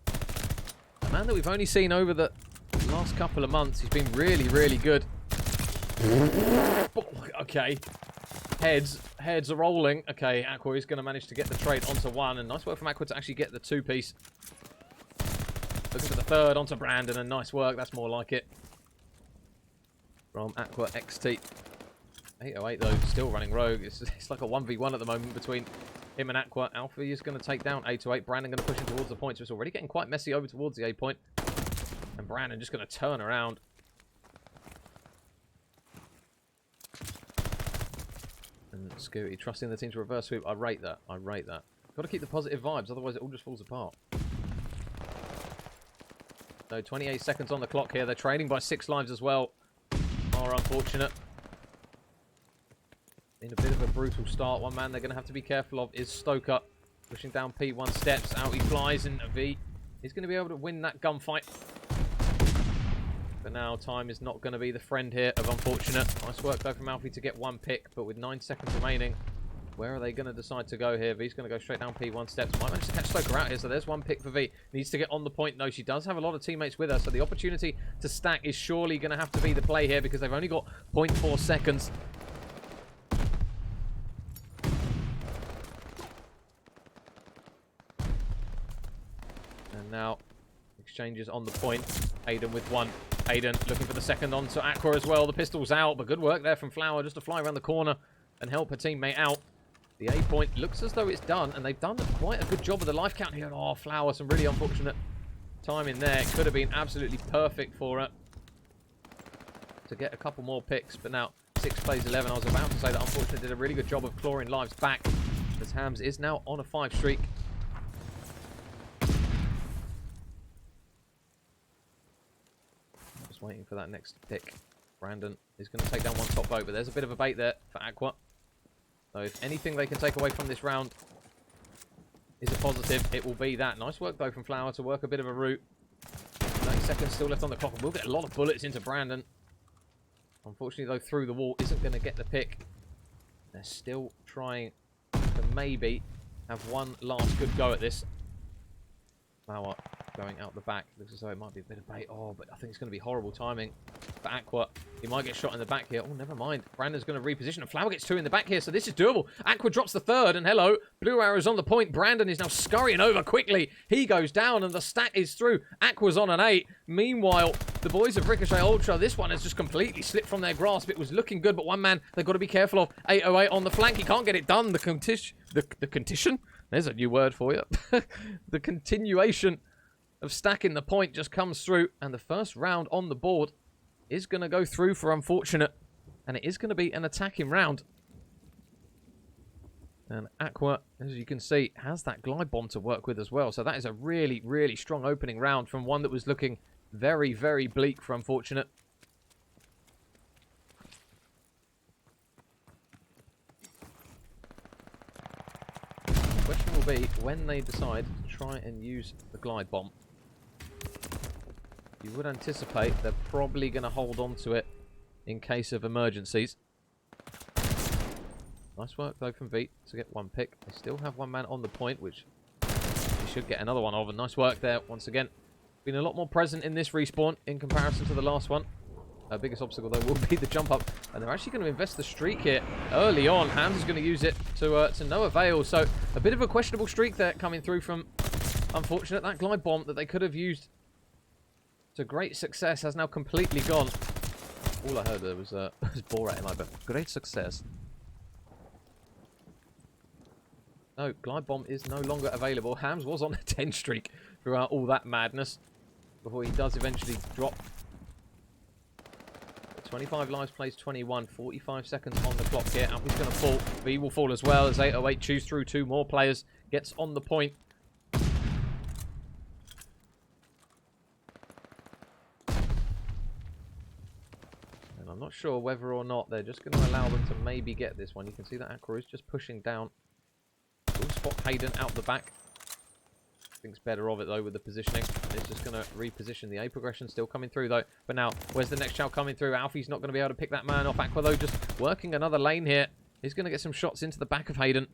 A man that we've only seen over the last couple of months. He's been really, really good. Okay. Heads are rolling. Okay, Aqua is going to manage to get the trade onto one. And nice work from Aqua to actually get the two-piece. Looking for the third onto Brandon. And nice work. That's more like it. From Aqua XT. 808, though, still running rogue. It's like a 1v1 at the moment between him and Aqua. Alpha is going to take down 808. Brandon going to push him towards the point. So it's already getting quite messy over towards the A point. And Brandon just going to turn around. And Scooty trusting the team to reverse sweep. I rate that. I rate that. Got to keep the positive vibes, otherwise it all just falls apart. So 28 seconds on the clock here. They're trailing by 6 lives as well. Are unfortunate. In a bit of a brutal start. One man they're going to have to be careful of is Stoker. Pushing down P1 steps. Out he flies, and V is going to be able to win that gunfight. But now time is not going to be the friend here of unfortunate. Nice work though from Alfie to get one pick, but with 9 seconds remaining, where are they going to decide to go here? V's going to go straight down P1 steps. Might manage to catch Stoker out here, so there's one pick for V. Needs to get on the point. No, she does have a lot of teammates with her, so the opportunity to stack is surely going to have to be the play here because they've only got 0.4 seconds. And now exchanges on the point. Aiden with one. Aiden looking for the second onto Aqua as well. The pistol's out, but good work there from Flower just to fly around the corner and help her teammate out. The A point looks as though it's done, and they've done quite a good job of the life count here. Oh, Flower, some really unfortunate timing there. It could have been absolutely perfect for her to get a couple more picks, but now 6 plays 11. I was about to say that unfortunately did a really good job of clawing lives back, as Hams is now on a 5 streak. Just waiting for that next pick. Brandon is going to take down one top vote, but there's a bit of a bait there for Aqua. So if anything they can take away from this round is a positive, it will be that. Nice work though from Flower to work a bit of a route. 30 seconds still left on the clock, and we'll get a lot of bullets into Brandon. Unfortunately though, through the wall isn't going to get the pick. They're still trying to maybe have one last good go at this. Flower going out the back. Looks as though it might be a bit of bait. Oh, but I think it's going to be horrible timing for Aqua. He might get shot in the back here. Oh, never mind. Brandon's going to reposition, and Flower gets 2 in the back here, so this is doable. Aqua drops the third, and hello. Blue Arrow's on the point. Brandon is now scurrying over quickly. He goes down, and the stack is through. Aqua's on an 8. Meanwhile, the boys of Ricochet Ultra, this one has just completely slipped from their grasp. It was looking good, but one man they've got to be careful of. 808 on the flank. He can't get it done. The condition? There's a new word for you. The continuation of stacking the point just comes through, and the first round on the board is going to go through for unfortunate, and it is going to be an attacking round. And Aqua, as you can see, has that glide bomb to work with as well, so that is a really, really strong opening round from one that was looking very, very bleak for unfortunate. The question will be when they decide to try and use the glide bomb. You would anticipate they're probably going to hold on to it in case of emergencies. Nice work though from V to get one pick. They still have one man on the point, which they should get another one of. And nice work there once again. Been a lot more present in this respawn in comparison to the last one. Our biggest obstacle though will be the jump up, and they're actually going to invest the streak here early on. Hams is going to use it to no avail. So a bit of a questionable streak there coming through from unfortunate. That glide bomb that they could have used to great success has now completely gone. All I heard there was Borat in my book. Great success. No, Glide Bomb is no longer available. Hams was on a 10 streak throughout all that madness before he does eventually drop. 25 lives plays 21, 45 seconds on the clock here. Alfie's going to fall. V will fall as well as 808 chews through 2 more players. Gets on the point. And I'm not sure whether or not they're just going to allow them to maybe get this one. You can see that Aqua is just pushing down. We'll spot Hayden out the back. Thinks better of it though with the positioning. It's just going to reposition. The A progression still coming through though. But now, where's the next shout coming through? Alfie's not going to be able to pick that man off. Aqua though just working another lane here. He's going to get some shots into the back of Hayden.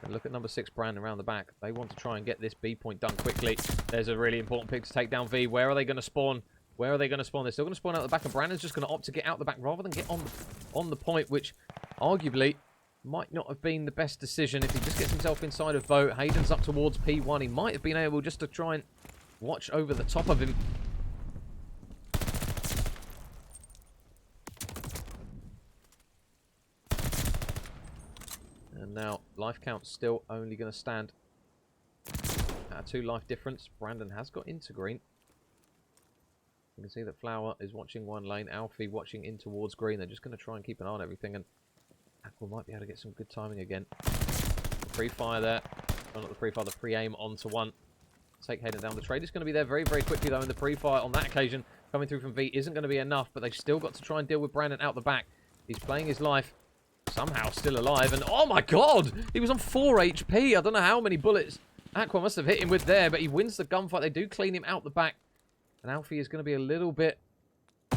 And look at number 6, Brandon, around the back. They want to try and get this B point done quickly. There's a really important pick to take down V. Where are they going to spawn? Where are they going to spawn? They're still going to spawn out the back, and Brandon's just going to opt to get out the back rather than get on the point, which arguably might not have been the best decision if he just gets himself inside of Vote. Hayden's up towards P1. He might have been able just to try and watch over the top of him. And now life count's still only going to stand at a 2 life difference. Brandon has got into green. You can see that Flower is watching one lane, Alfie watching in towards green. They're just going to try and keep an eye on everything, and Aqua might be able to get some good timing again. Pre-fire there. Oh, not the pre-fire, the pre-aim onto one. Take Hayden down. The trade is going to be there very, very quickly, though, and the pre-fire on that occasion coming through from V isn't going to be enough, but they've still got to try and deal with Brandon out the back. He's playing his life. Somehow still alive, and oh my god! He was on 4 HP. I don't know how many bullets Aqua must have hit him with there, but he wins the gunfight. They do clean him out the back. And Alfie is going to be a little bit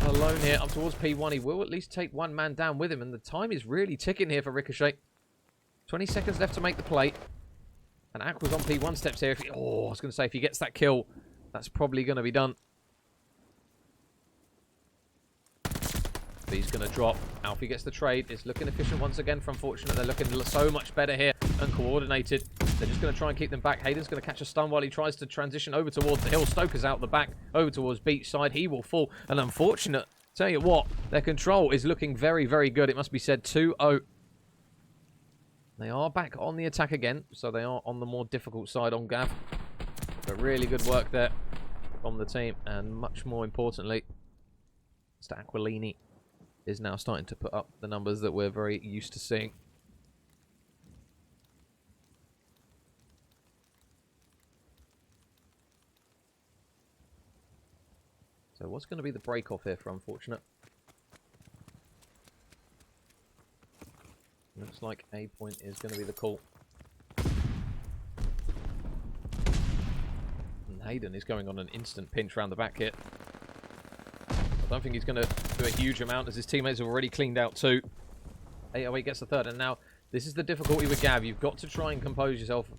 alone here up towards P1. He will at least take one man down with him. And the time is really ticking here for Ricochet. 20 seconds left to make the play. And Aqua's on P1 steps here. I was going to say, if he gets that kill, that's probably going to be done. He's going to drop. Alfie gets the trade. It's looking efficient once again for unFOURtunate. They're looking so much better here and coordinated. They're just going to try and keep them back. Hayden's going to catch a stun while he tries to transition over towards the hill. Stoker's out the back, over towards beach side. He will fall. And unFOURtunate, tell you what, their control is looking very, very good. It must be said, 2-0. They are back on the attack again, so they are on the more difficult side on Gav. But really good work there from the team. And much more importantly, Mr. Aquilini is now starting to put up the numbers that we're very used to seeing. So what's going to be the break-off here for unFOURtunate? Looks like A point is going to be the call. And Hayden is going on an instant pinch around the back here. I don't think he's going to do a huge amount as his teammates have already cleaned out 2. 808 gets the 3rd, and now this is the difficulty with Gav. You've got to try and compose yourself.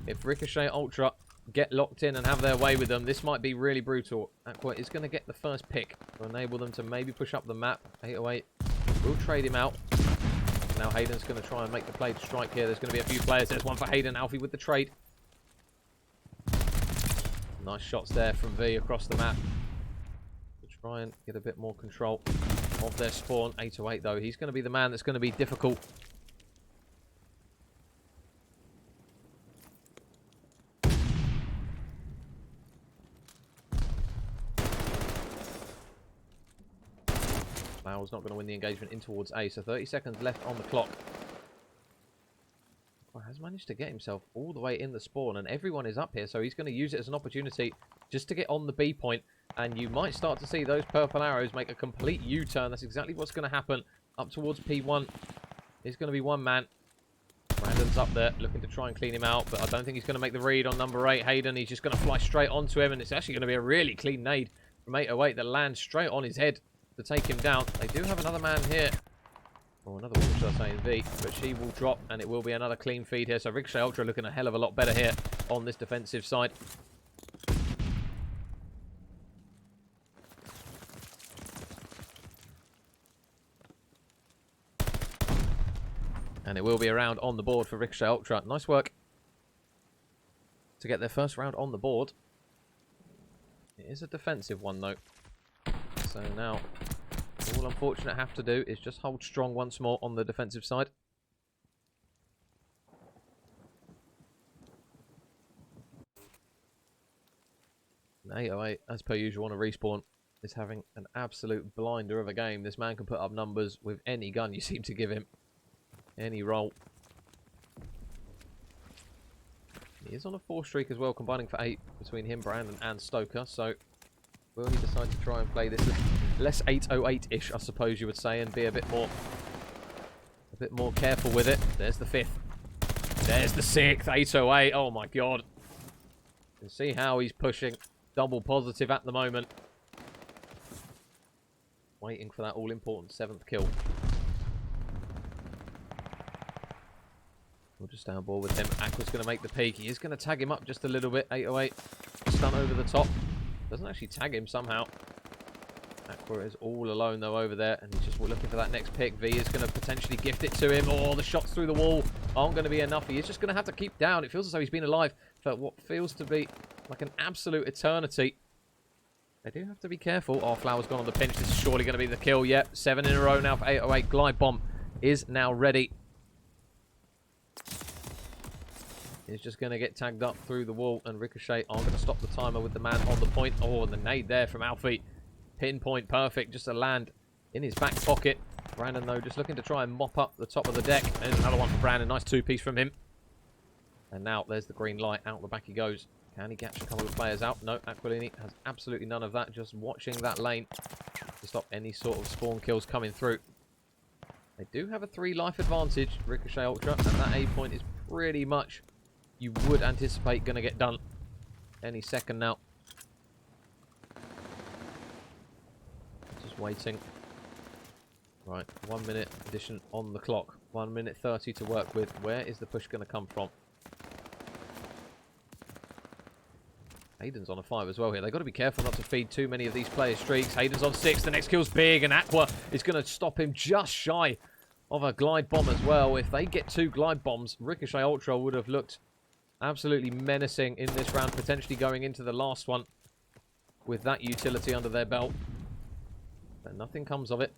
If Ricochet Ultra get locked in and have their way with them, this might be really brutal. Aqua is going to get the first pick to enable them to maybe push up the map. 808 will trade him out. Now Hayden's going to try and make the play to strike here. There's going to be a few players. There's one for Hayden. Alfie with the trade. Nice shots there from V across the map. Try and get a bit more control of their spawn. 808 though, he's going to be the man that's going to be difficult. Flowers not going to win the engagement in towards A, so 30 seconds left on the clock. Has managed to get himself all the way in the spawn, and everyone is up here, so he's going to use it as an opportunity just to get on the B point, and you might start to see those purple arrows make a complete U-turn. That's exactly what's going to happen. Up towards P1 is going to be one man. Brandon's up there looking to try and clean him out, but I don't think he's going to make the read on number 8, Hayden. He's just going to fly straight onto him, and it's actually going to be a really clean nade from 808 that lands straight on his head to take him down. They do have another man here. Or another woman, should I say, in V, but she will drop, and it will be another clean feed here. So Ricochet Ultra looking a hell of a lot better here on this defensive side. And it will be around on the board for Ricochet Ultra. Nice work. to get their first round on the board. It is a defensive one, though. So now, all unFOURtunate have to do is just hold strong once more on the defensive side. And 808, as per usual on a respawn, is having an absolute blinder of a game. This man can put up numbers with any gun you seem to give him. Any roll. He is on a 4 streak as well, combining for 8 between him, Brandon, and Stoker. So, will he decide to try and play this less 808-ish, I suppose you would say, and be a bit more careful with it? There's the 5th. There's the 6th. 808. Oh my god. You can see how he's pushing. Double positive at the moment. Waiting for that all-important 7th kill. We'll just stay on board with him. Aqua's going to make the peak. He is going to tag him up just a little bit. 808. Stun over the top. Doesn't actually tag him somehow. Aqua is all alone, though, over there. And he's just looking for that next pick. V is going to potentially gift it to him. Oh, the shots through the wall aren't going to be enough. He is just going to have to keep down. It feels as though he's been alive for what feels to be like an absolute eternity. They do have to be careful. Oh, Flower's gone on the pinch. This is surely going to be the kill. Yep, 7 in a row now for 808. Glide Bomb is now ready. He's just going to get tagged up through the wall, and Ricochet are going to stop the timer with the man on the point. Oh, and the nade there from Alfie. Pinpoint perfect, just a land in his back pocket. Brandon, though, just looking to try and mop up the top of the deck. There's another one for Brandon. Nice 2-piece from him. And now there's the green light. Out the back he goes. Can he catch a couple of players out? No, Aquilini has absolutely none of that. Just watching that lane to stop any sort of spawn kills coming through. They do have a 3 life advantage, Ricochet Ultra, and that A point is pretty much, you would anticipate, going to get done any second now. Just waiting. Right, 1 minute addition on the clock. 1 minute 30 to work with. Where is the push going to come from? Hayden's on a 5 as well here. They've got to be careful not to feed too many of these players' streaks. Hayden's on 6. The next kill's big, and Aqua is going to stop him just shy of a glide bomb as well. If they get 2 glide bombs, Ricochet Ultra would have looked absolutely menacing in this round, potentially going into the last one with that utility under their belt. But nothing comes of it.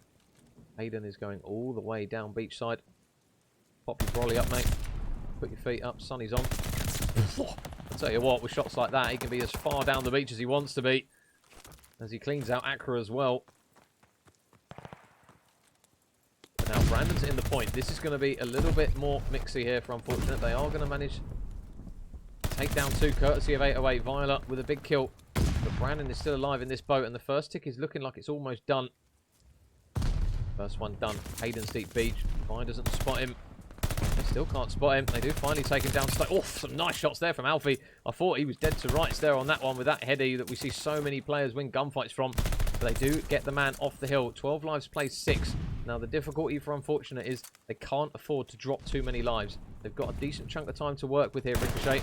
Hayden is going all the way down beachside. Pop your brolly up, mate. Put your feet up. Sunny's on. I'll tell you what, with shots like that, he can be as far down the beach as he wants to be. As he cleans out Accra as well. But now Brandon's in the point. This is going to be a little bit more mixy here for unFOURtunate. They are going to manage to take down 2, courtesy of 808. Viola with a big kill. But Brandon is still alive in this boat, and the first tick is looking like it's almost done. First one done. Hayden's deep beach. Vi doesn't spot him. They still can't spot him. They do finally take him down. Oh, some nice shots there from Alfie. I thought he was dead to rights there on that one with that heady that we see so many players win gunfights from. But they do get the man off the hill. 12 lives plays 6. Now, the difficulty for unFOURtunate is they can't afford to drop too many lives. They've got a decent chunk of time to work with here, Ricochet.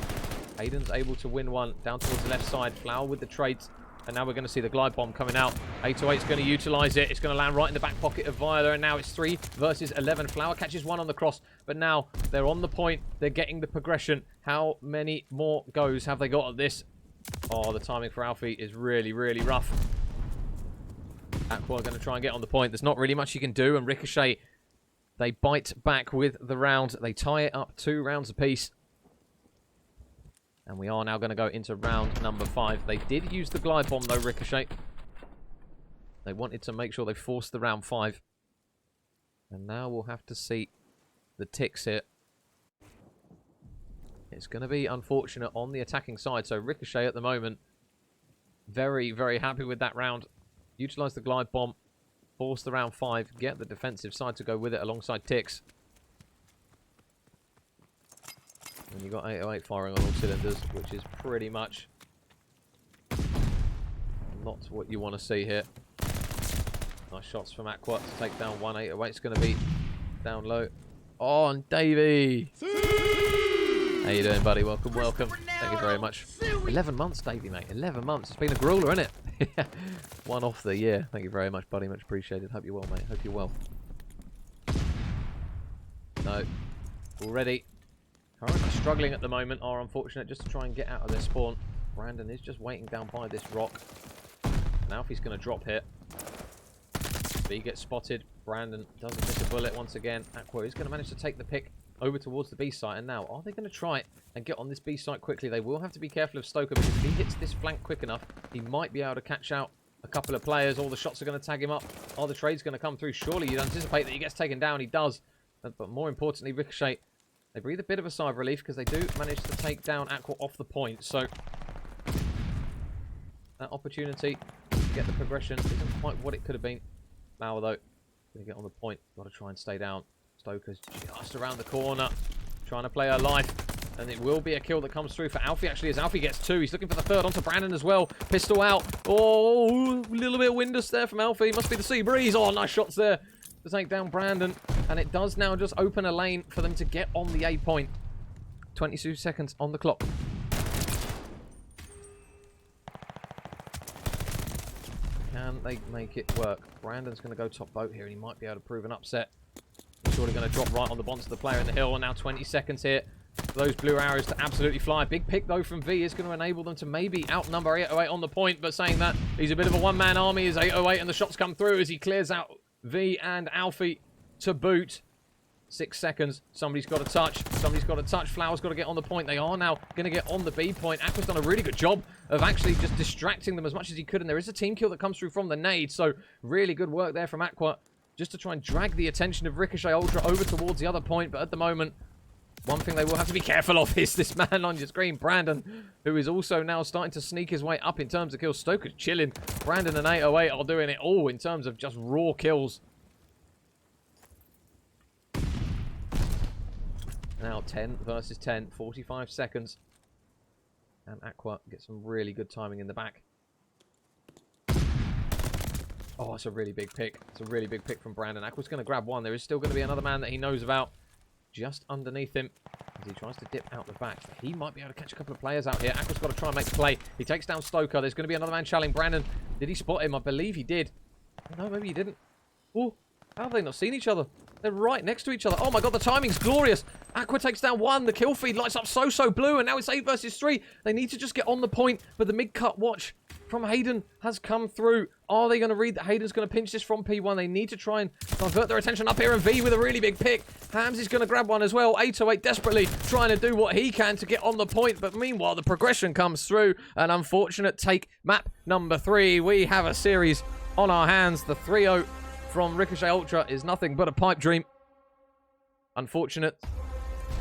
Hayden's able to win one down towards the left side. Flower with the trades. And now we're going to see the glide bomb coming out. 808 is going to utilise it. It's going to land right in the back pocket of Viola. And now it's 3 versus 11. Flower catches 1 on the cross. But now they're on the point. They're getting the progression. How many more goes have they got at this? Oh, the timing for Alfie is really, really rough. Aqua going to try and get on the point. There's not really much he can do. And Ricochet, they bite back with the round. They tie it up 2 rounds apiece. And we are now going to go into round number 5. They did use the glide bomb, though, Ricochet. They wanted to make sure they forced the round 5. And now we'll have to see the ticks here. It's going to be unFOURtunate on the attacking side. So Ricochet at the moment, very, very happy with that round. Utilise the glide bomb, force the round 5, get the defensive side to go with it alongside ticks. And you've got 808 firing on all cylinders, which is pretty much not what you want to see here. Nice shots from Aqua to take down 1. 808 is going to be down low. Oh, and Davey! How you doing, buddy? Welcome, welcome. Thank you very much. 11 months, Davey, mate. 11 months. It's been a grueler, isn't it? 1 off the year. Thank you very much, buddy. Much appreciated. Hope you're well, mate. Hope you're well. No. Already. Currently struggling at the moment are unfortunate just to try and get out of their spawn. Brandon is just waiting down by this rock. Now if he's going to drop here. B gets spotted. Brandon doesn't miss a bullet once again. Aqua is going to manage to take the pick over towards the B site. And now, are they going to try it and get on this B site quickly? They will have to be careful of Stoker because if he hits this flank quick enough, he might be able to catch out a couple of players. All the shots are going to tag him up. Are the trades going to come through? Surely you'd anticipate that he gets taken down. He does. But more importantly, Ricochet, they breathe a bit of a sigh of relief because they do manage to take down Aqua off the point. So that opportunity to get the progression isn't quite what it could have been. Mauer, though, going to get on the point. Got to try and stay down. Stoker's just around the corner, trying to play her life. And it will be a kill that comes through for Alfie, actually, as Alfie gets 2. He's looking for the third onto Brandon as well. Pistol out. Oh, a little bit of windus there from Alfie. Must be the sea breeze. Oh, nice shots there to take down Brandon. And it does now just open a lane for them to get on the A point. 22 seconds on the clock. Can they make it work? Brandon's going to go top boat here, and he might be able to prove an upset. He's surely going to drop right on the bonds of the player in the hill. And now 20 seconds here for those blue arrows to absolutely fly. Big pick, though, from V is going to enable them to maybe outnumber 808 on the point. But saying that, he's a bit of a one-man army as 808, and the shots come through as he clears out V and Alfie to boot. 6 seconds. Somebody's got to touch. Somebody's got to touch. Flower's got to get on the point. They are now going to get on the B point. Aqua's done a really good job of actually just distracting them as much as he could. And there is a team kill that comes through from the nade. So really good work there from Aqua just to try and drag the attention of Ricochet Ultra over towards the other point. But at the moment, one thing they will have to be careful of is this man on your screen, Brandon, who is also now starting to sneak his way up in terms of kills. Stoker's chilling. Brandon and 808 are doing it all in terms of just raw kills. Now 10 versus 10, 45 seconds. And Aqua gets some really good timing in the back. Oh, it's a really big pick. It's a really big pick from Brandon. Aqua's going to grab one. There is still going to be another man that he knows about just underneath him as he tries to dip out the back. He might be able to catch a couple of players out here. Aqua's got to try and make the play. He takes down Stoker. There's going to be another man challenging Brandon. Did he spot him? I believe he did. No, maybe he didn't. Oh, how have they not seen each other? They're right next to each other. Oh my god, the timing's glorious. Aqua takes down one. The kill feed lights up so blue, and now it's 8 versus 3. They need to just get on the point, but the mid-cut watch from Hayden has come through. Are they going to read that Hayden's going to pinch this from P1? They need to try and divert their attention up here, and V with a really big pick. Hams is going to grab one as well. 808 desperately trying to do what he can to get on the point, but meanwhile, the progression comes through. An unfortunate take. Map number 3. We have a series on our hands. The 3-0 from Ricochet Ultra is nothing but a pipe dream. Unfortunate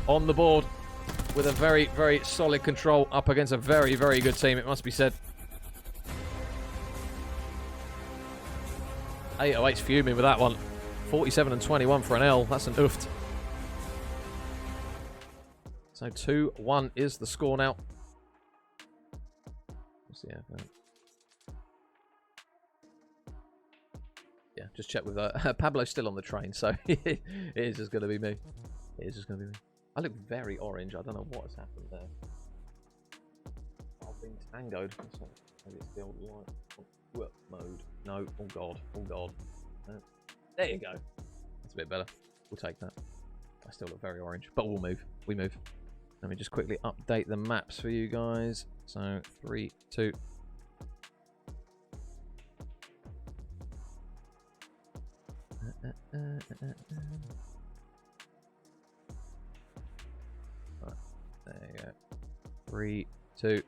on the board with a very, very solid control up against a very, very good team, it must be said. 808's fuming with that one. 47 and 21 for an L. That's an ooft. So 2-1 is the score now. Yeah, just check with Pablo's still on the train, so it is just going to be me. It is just going to be me. I look very orange. I don't know what has happened there. I've been tangoed. Maybe it's the old light mode. No. Oh god. Oh god. No. There you go. That's a bit better. We'll take that. I still look very orange, but we'll move. We move. Let me just quickly update the maps for you guys. So 3, 2. Right, there you go. 3, 2.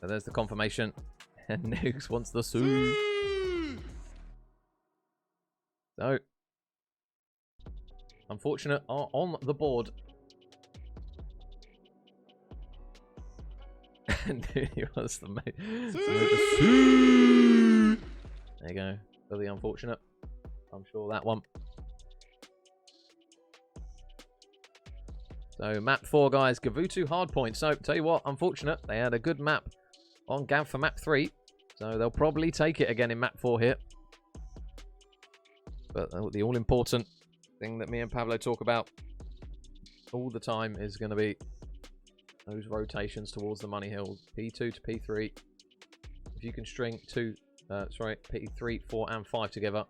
So there's the confirmation. And Nukes wants the Sue. So, unfortunate are on the board. And he wants the mate. There you go. For the unfortunate. I'm sure that one. So map 4, guys, Gavutu hardpoint. So tell you what, unfortunate, they had a good map on Gav for map 3, so they'll probably take it again in map 4 here. But the all-important thing that me and Pablo talk about all the time is going to be those rotations towards the money hill. P2 to P3. If you can string P3, 4, and 5 together,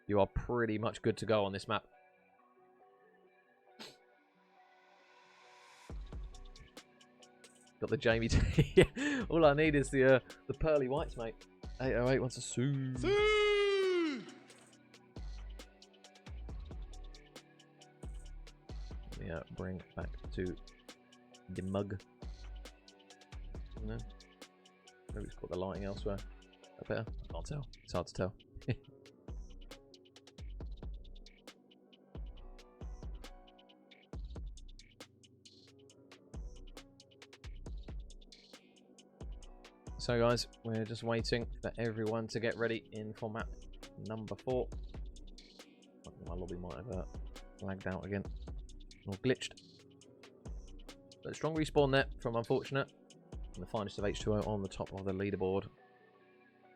you are pretty much good to go on this map. Got the Jamie T. All I need is the pearly whites, mate. 808 wants a Sue. Yeah, bring back to the mug. No. Maybe it's got the lighting elsewhere. Up better? I can't tell. It's hard to tell. So guys, we're just waiting for everyone to get ready in for map number 4. My lobby might have lagged out again. Or glitched. But strong respawn there from unFOURtunate. And the finest of H2O on the top of the leaderboard.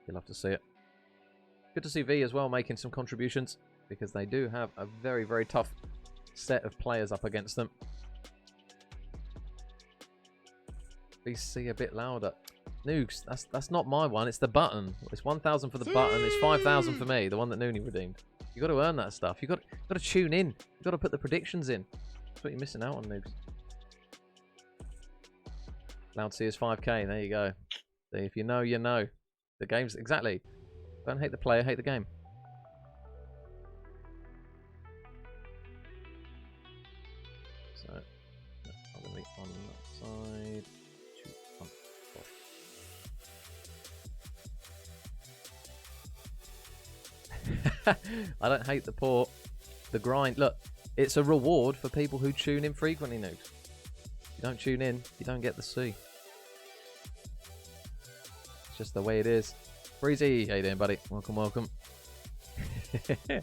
You'll love to see it. Good to see V as well making some contributions, because they do have a very, very tough set of players up against them. Please see a bit louder. Noogs, that's not my one, it's the button. It's 1,000 for the button, it's 5,000 for me, the one that Noonie redeemed. You got to earn that stuff. You got to tune in. You got to put the predictions in. That's what you're missing out on, Noogs. Loud C is 5k. There you go. See, if you know, you know. The game's exactly. Don't hate the player, hate the game. So, I'm gonna be on that side. I don't hate the port, the grind. Look, it's a reward for people who tune in frequently, Noogs. If you don't tune in, you don't get the C. It's just the way it is. Breezy, how you doing, buddy? Welcome, welcome. I'm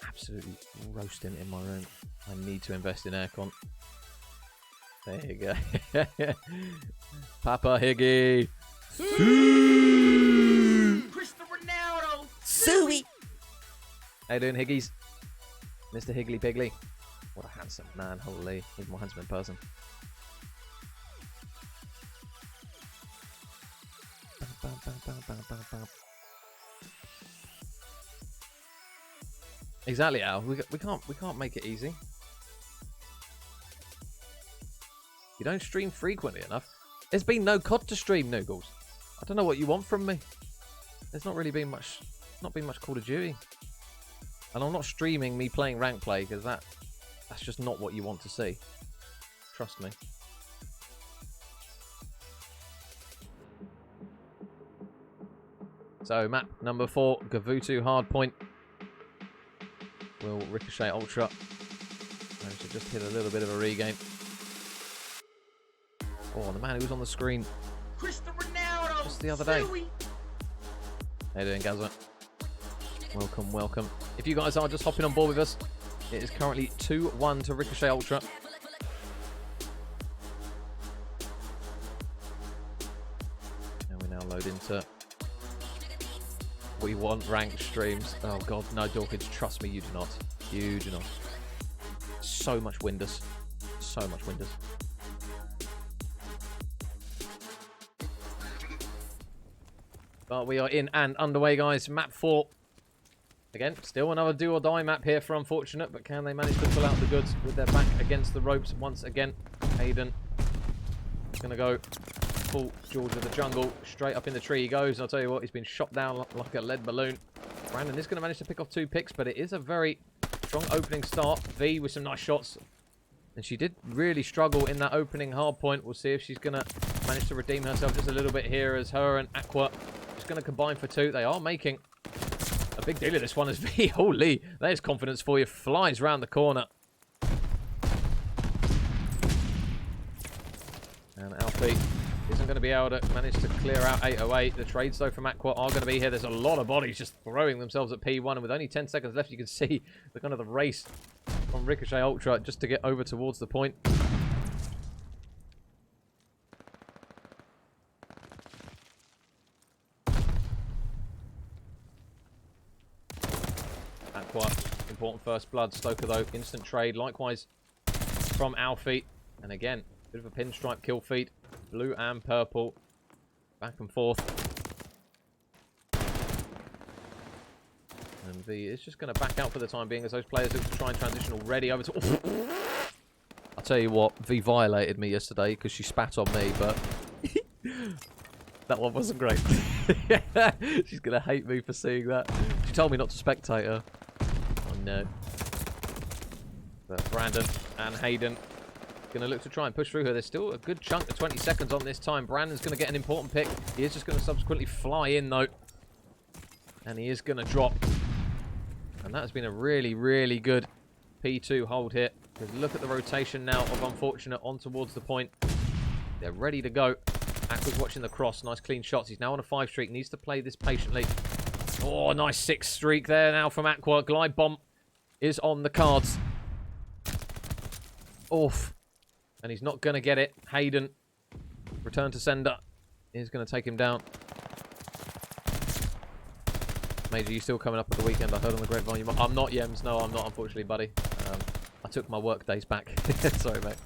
absolutely roasting in my room. I need to invest in aircon. There you go. Papa Higgy. Cristiano Ronaldo. Suey. How you doing, Higgies? Mr. Higgly Piggly. What a handsome man, holy. He's more handsome in person. Exactly, Al. We can't make it easy. You don't stream frequently enough. There's been no COD to stream, Noogles. I don't know what you want from me. There's not really been much, Call of Duty. And I'm not streaming me playing rank play, because that's just not what you want to see. Trust me. So, map number 4, Gavutu Hardpoint. Will Ricochet Ultra manage to just hit a little bit of a regain. Oh, the man who was on the screen just the other day. How you doing, Gazza? Welcome, welcome. If you guys are just hopping on board with us, it is currently 2-1 to Ricochet Ultra. And we now load into... We want ranked streams. Oh god, no, Dawkins, trust me, you do not. You do not. So much Windows. So much Windows. But we are in and underway, guys. Map 4. Again, still another do or die map here for unFOURtunate, but can they manage to pull out the goods with their back against the ropes once again? Hayden is going to go full George of the Jungle. Straight up in the tree he goes. And I'll tell you what, he's been shot down like a lead balloon. Brandon is going to manage to pick off 2 picks, but it is a very strong opening start. V with some nice shots. And she did really struggle in that opening hard point. We'll see if she's going to manage to redeem herself just a little bit here, as her and Aqua just going to combine for 2. They are making a big deal of this one as V. Holy, there's confidence for you. Flies round the corner. And Alfie isn't going to be able to manage to clear out 808. The trades, though, from Aqua are going to be here. There's a lot of bodies just throwing themselves at P1. And with only 10 seconds left, you can see the kind of the race from Ricochet Ultra just to get over towards the point. Aqua, important first blood. Stoker, though, instant trade. Likewise from Alfie. And again, bit of a pinstripe kill feed. Blue and purple. Back and forth. And V is just going to back out for the time being, as those players look to try and transition already over to... A tell you what, V violated me yesterday because she spat on me, but that one wasn't great. She's going to hate me for seeing that. She told me not to spectate her. Oh, no. But Brandon and Hayden going to look to try and push through her. There's still a good chunk of 20 seconds on this time. Brandon's going to get an important pick. He is just going to subsequently fly in, though. And he is going to drop. And that's been a really, really good P2 hold here. Because look at the rotation now of unFOURtunate on towards the point. They're ready to go. Aqua's watching the cross. Nice clean shots. He's now on a 5 streak. Needs to play this patiently. Oh, nice 6 streak there now from Aqua. Glide bomb is on the cards. Oof. And he's not going to get it. Hayden, return to sender, is going to take him down. Major, you still coming up at the weekend? I heard on the grapevine. I'm not, Yems. No, I'm not, unfortunately, buddy. I took my work days back. Sorry, mate.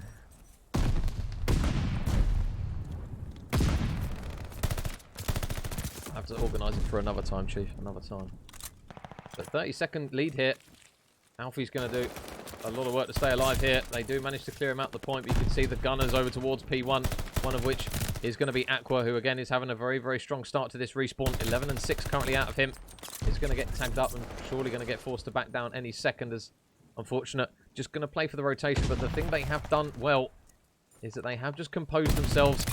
I have to organise it for another time, Chief. Another time. But 30-second lead here. Alfie's going to do a lot of work to stay alive here. They do manage to clear him out the point, but you can see the gunners over towards P1, one of which is going to be Aqua, who again is having a very, very strong start to this respawn. 11 and 6 currently out of him. He's going to get tagged up and surely going to get forced to back down any second as unFOURtunate. Just going to play for the rotation, but the thing they have done well is that they have just composed themselves.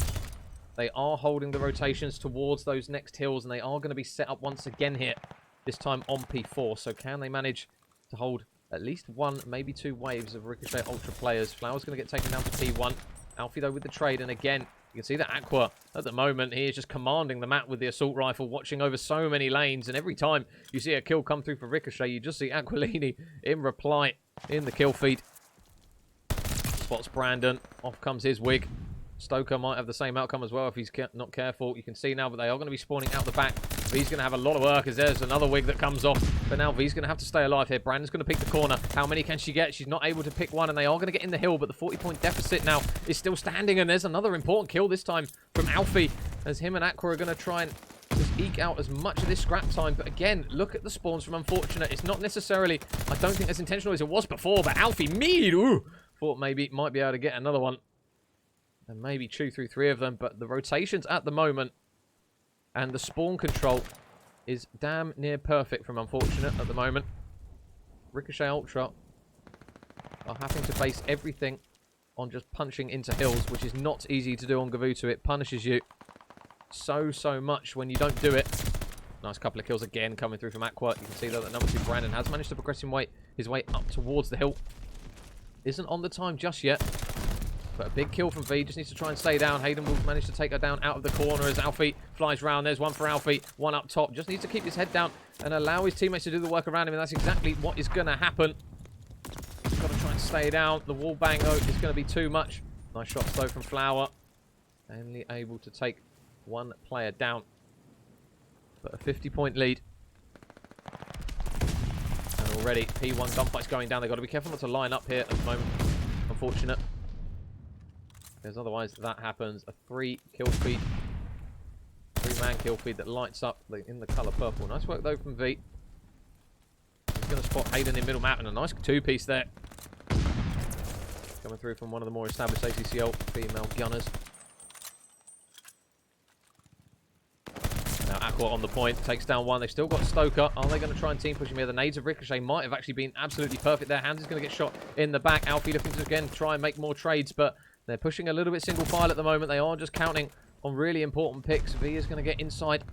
They are holding the rotations towards those next hills, and they are going to be set up once again here, this time on P4. So can they manage to hold at least one, maybe 2 waves of Ricochet Ultra players? Flower's going to get taken down to P1. Alfie, though, with the trade. And again, you can see that Aqua, at the moment, he is just commanding the map with the assault rifle, watching over so many lanes. And every time you see a kill come through for Ricochet, you just see Aquilini in reply in the kill feed. Spots Brandon. Off comes his wig. Stoker might have the same outcome as well if he's not careful. You can see now, but they are going to be spawning out the back. V's going to have a lot of work as there's another wig that comes off. But now V's going to have to stay alive here. Brandon's going to pick the corner. How many can she get? She's not able to pick one, and they are going to get in the hill, but the 40-point deficit now is still standing, and there's another important kill this time from Alfie as him and Aqua are going to try and just eke out as much of this scrap time. But again, look at the spawns from unFOURtunate. It's not necessarily, I don't think as intentional as it was before, but Alfie, thought maybe might be able to get another one. And maybe chew through 3 of them. But the rotations at the moment and the spawn control is damn near perfect from unFOURtunate at the moment. Ricochet Ultra are having to base everything on just punching into hills, which is not easy to do on GCA. It punishes you so much when you don't do it. Nice couple of kills again coming through from Aqua. You can see that number 2 Brandon has managed to progress his way up towards the hill. Isn't on the time just yet. But a big kill from V. Just needs to try and stay down. Hayden will manage to take her down out of the corner as Alfie flies round. There's one for Alfie. One up top. Just needs to keep his head down and allow his teammates to do the work around him. And that's exactly what is going to happen. He's got to try and stay down. The wall bang, though, is going to be too much. Nice shots, though, from Flower. Only able to take 1 player down. But a 50-point lead. And already P1 gunfight's going down. They've got to be careful not to line up here at the moment. unFOURtunate. Because otherwise that happens. A 3 kill feed. 3-man kill feed that lights up in the colour purple. Nice work though from V. He's going to spot Hayden in middle map, and a nice 2-piece there. Coming through from one of the more established ACCL female gunners. Now Aqua on the point, takes down 1. They've still got Stoker. Are they going to try and team push him here? The nades of Ricochet might have actually been absolutely perfect there. Hands is going to get shot in the back. Alfie looking to again try and make more trades, but they're pushing a little bit single file at the moment. They are just counting on really important picks. V is going to get inside.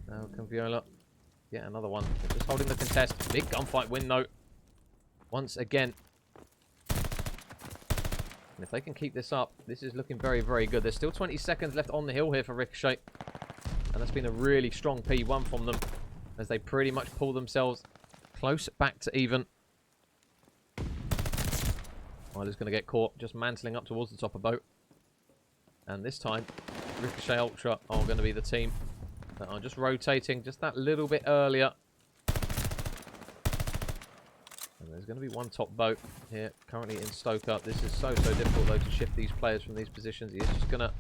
Now Conviola. Yeah, another one. They're just holding the contest. Big gunfight win, though. Once again. And if they can keep this up, this is looking very, very good. There's still 20 seconds left on the hill here for Ricochet. And that's been a really strong P1 from them, as they pretty much pull themselves close back to even. Tyler's going to get caught just mantling up towards the top of boat. And this time, Ricochet Ultra are going to be the team that are just rotating just that little bit earlier. And there's going to be 1 top boat here, currently in Stoker. This is so difficult, though, to shift these players from these positions. He is just going to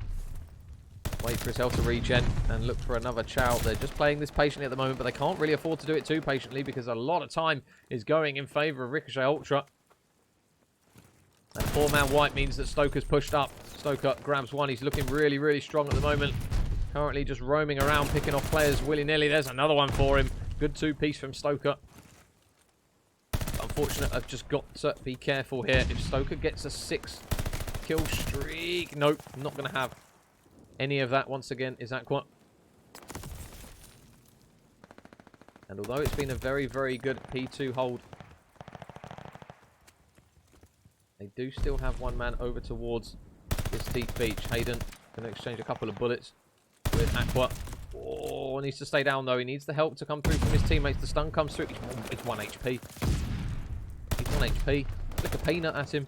wait for his health to regen and look for another chow. They're just playing this patiently at the moment, but they can't really afford to do it too patiently because a lot of time is going in favour of Ricochet Ultra. That 4-man wipe means that Stoker's pushed up. Stoker grabs one. He's looking really, really strong at the moment. Currently just roaming around, picking off players willy-nilly. There's another one for him. Good 2-piece from Stoker. Unfortunate, I've just got to be careful here. If Stoker gets a 6-kill streak... Nope, not going to have any of that. Once again, is Aqua. And although it's been a very, very good P2 hold, they do still have one man over towards this deep beach. Hayden going to exchange a couple of bullets with Aqua. Oh, needs to stay down though. He needs the help to come through from his teammates. The stun comes through. It's 1 HP. He's 1 HP. Flick a peanut at him.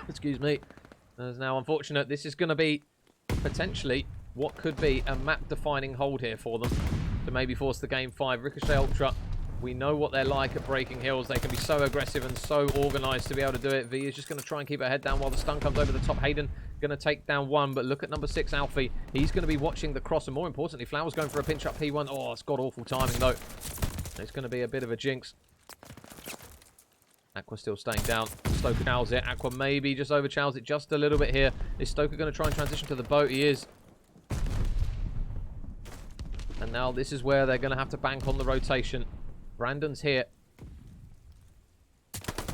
Excuse me. That's now unfortunate. This is going to be potentially what could be a map-defining hold here for them to maybe force the game 5. Ricochet Ultra, we know what they're like at breaking hills. They can be so aggressive and so organised to be able to do it. V is just going to try and keep her head down while the stun comes over the top. Hayden going to take down one, but look at number 6, Alfie. He's going to be watching the cross, and more importantly, Flower's going for a pinch up P1. Oh, it's got awful timing though. It's going to be a bit of a jinx. Aqua still staying down. Stoker chows it. Aqua maybe just overchows it just a little bit here. Is Stoker going to try and transition to the boat? He is. And now this is where they're going to have to bank on the rotation. Brandon's here.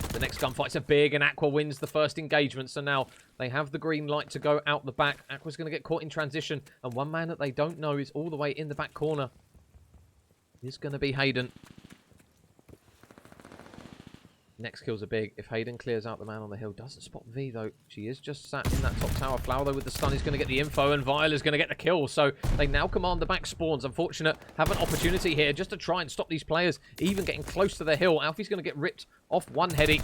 The next gunfights are big, and Aqua wins the first engagement. So now they have the green light to go out the back. Aqua's going to get caught in transition, and one man that they don't know is all the way in the back corner. It's going to be Hayden. Next kills are big. If Hayden clears out the man on the hill, doesn't spot V though. She is just sat in that top tower. Flower though with the stun is going to get the info, and Viola's going to get the kill. So they now command the back spawns. Unfortunate, have an opportunity here just to try and stop these players even getting close to the hill. Alfie's going to get ripped off one heady.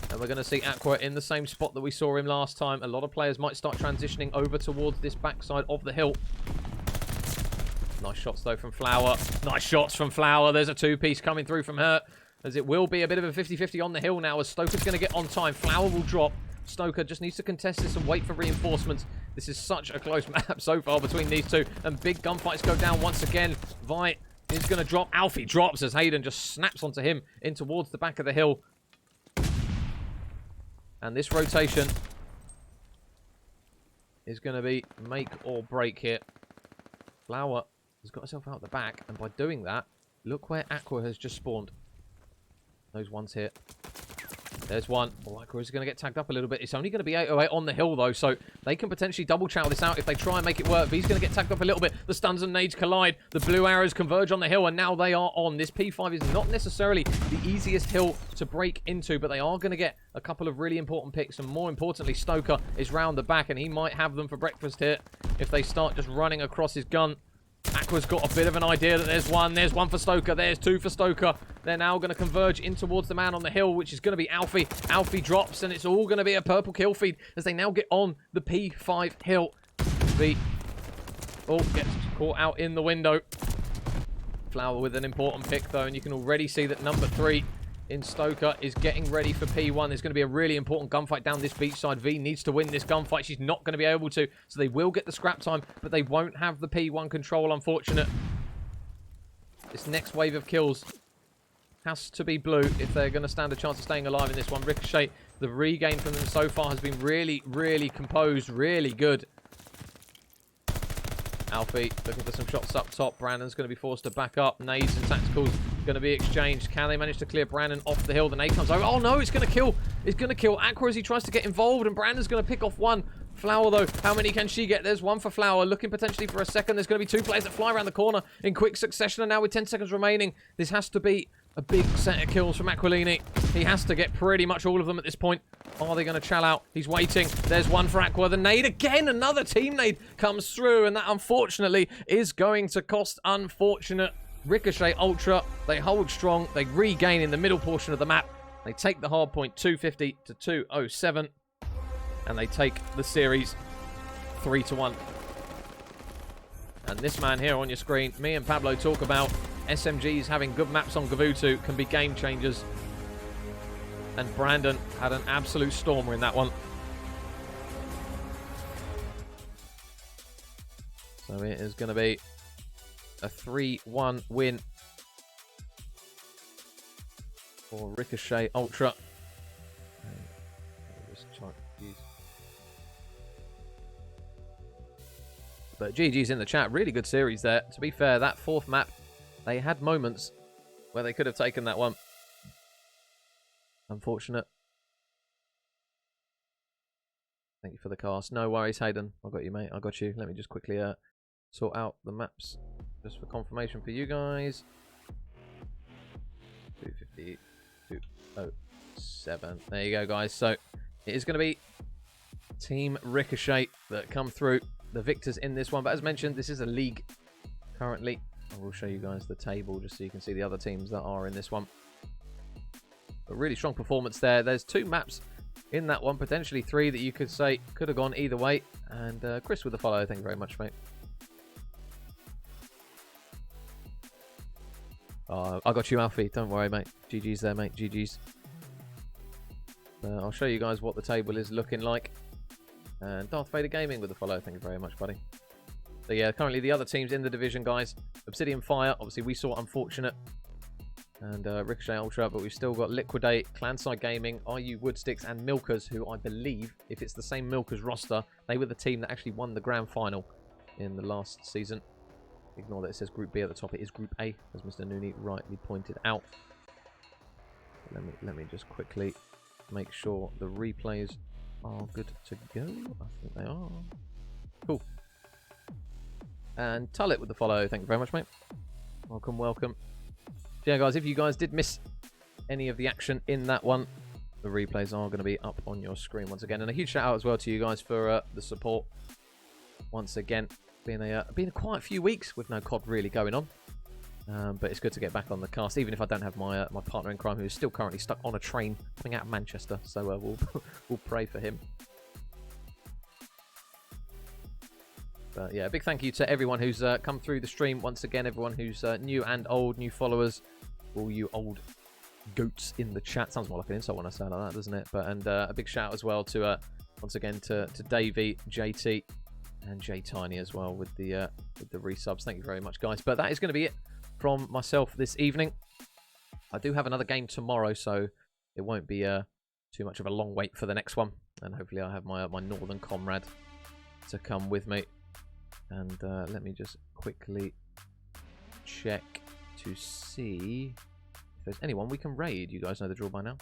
And we're going to see Aqua in the same spot that we saw him last time. A lot of players might start transitioning over towards this backside of the hill. Nice shots though from Flower. Nice shots from Flower. There's a 2-piece coming through from her. As it will be a bit of a 50-50 on the hill now, as Stoker's going to get on time. Flower will drop. Stoker just needs to contest this and wait for reinforcements. This is such a close map so far between these two. And big gunfights go down once again. Vi is going to drop. Alfie drops as Hayden just snaps onto him in towards the back of the hill. And this rotation is going to be make or break here. Flower has got herself out the back. And by doing that, look where Aqua has just spawned. Those ones here. There's one. Oh, Aqua is going to get tagged up a little bit. It's only going to be 808 on the hill, though, so they can potentially double chow this out if they try and make it work. V's going to get tagged up a little bit. The stuns and nades collide. The blue arrows converge on the hill, and now they are on. This P5 is not necessarily the easiest hill to break into, but they are going to get a couple of really important picks, and more importantly, Stoker is round the back, and he might have them for breakfast here if they start just running across his gun. Aqua's got a bit of an idea that there's one for Stoker, there's 2 for Stoker. They're now going to converge in towards the man on the hill, which is going to be Alfie. Alfie drops, and it's all going to be a purple kill feed as they now get on the P5 hill. V gets caught out in the window. Flower with an important pick, though, and you can already see that number 3 in Stoker is getting ready for P1. There's going to be a really important gunfight down this beachside. V needs to win this gunfight. She's not going to be able to, so they will get the scrap time, but they won't have the P1 control, unfortunate. This next wave of kills has to be blue if they're going to stand a chance of staying alive in this one. Ricochet, the regain from them so far has been really, really composed, really good. Alfie looking for some shots up top. Brandon's going to be forced to back up. Nades and tacticals going to be exchanged. Can they manage to clear Brandon off the hill? The nade comes over. Oh no, it's going to kill. It's going to kill Aqua as he tries to get involved, and Brandon's going to pick off one. Flower, though, how many can she get? There's one for Flower, looking potentially for a second. There's going to be 2 players that fly around the corner in quick succession, and now with 10 seconds remaining, this has to be a big set of kills from Aquilini. He has to get pretty much all of them at this point. Are they going to chal out? He's waiting. There's one for Aqua. The nade again. Another team nade comes through, and that, unfortunately, is going to cost unfortunate. Ricochet Ultra, they hold strong. They regain in the middle portion of the map. They take the hard point 250 to 207. And they take the series 3-1. And this man here on your screen, me and Pablo talk about SMGs having good maps on Gavutu can be game changers. And Brandon had an absolute stormer in that one. So it is going to be a 3-1 win for Ricochet Ultra. But GG's in the chat. Really good series there. To be fair, that fourth map, they had moments where they could have taken that one. Unfortunate. Thank you for the cast. No worries, Hayden. I got you, mate. I got you. Let me just quickly sort out the maps just for confirmation for you guys. 250, 207. There you go, guys. So it is going to be Team Ricochet that come through, the victors in this one. But as mentioned, this is a league currently. I will show you guys the table just so you can see the other teams that are in this one. A really strong performance there. There's 2 maps in that one, potentially 3 that you could say could have gone either way. And Chris with the follow. Thank you very much, mate. I got you, Alfie. Don't worry, mate. GG's there, mate. GG's. I'll show you guys what the table is looking like. And Darth Vader Gaming with the follow. Thank you very much, buddy. So yeah, currently the other teams in the division, guys. Obsidian Fire. Obviously, we saw Unfortunate. And Ricochet Ultra. But we've still got Liquidate, Clanside Gaming, RU Woodsticks, and Milkers, who I believe, if it's the same Milkers roster, they were the team that actually won the grand final in the last season. Ignore that it says Group B at the top. It is Group A, as Mr. Nooney rightly pointed out. Let me just quickly make sure the replays are good to go. I think they are. Cool. And Tullet with the follow. Thank you very much, mate. Welcome, welcome. Yeah, guys, if you guys did miss any of the action in that one, the replays are going to be up on your screen once again. And a huge shout out as well to you guys for the support once again. Been a quite a few weeks with no COD really going on, but it's good to get back on the cast, even if I don't have my my partner in crime, who is still currently stuck on a train coming out of Manchester. So we'll pray for him. But yeah, a big thank you to everyone who's come through the stream once again. Everyone who's new and old, new followers, all you old goats in the chat. Sounds more like an insult when I say like that, doesn't it? But a big shout out as well to once again to Davey, JT. And J Tiny as well with the resubs. Thank you very much, guys. But that is going to be it from myself this evening. I do have another game tomorrow, so it won't be too much of a long wait for the next one. And hopefully I'll have my northern comrade to come with me. And let me just quickly check to see if there's anyone we can raid. You guys know the drill by now.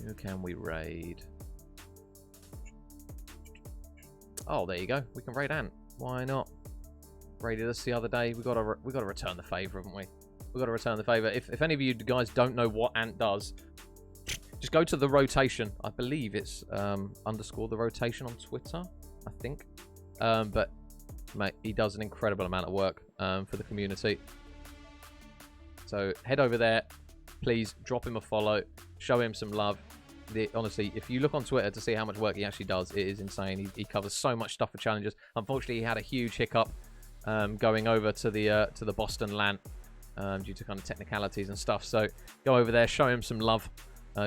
Who can we raid? Oh, there you go. We can raid Ant. Why not? Raided us the other day. We got to return the favour, haven't we? We got to return the favour. If any of you guys don't know what Ant does, just go to the rotation. I believe it's _ the rotation on Twitter. I think. But mate, he does an incredible amount of work for the community. So head over there. Please drop him a follow. Show him some love. Honestly, if you look on Twitter to see how much work he actually does, it is insane. He covers so much stuff for challenges. Unfortunately, he had a huge hiccup going over to the Boston LAN due to kind of technicalities and stuff. So go over there, show him some love,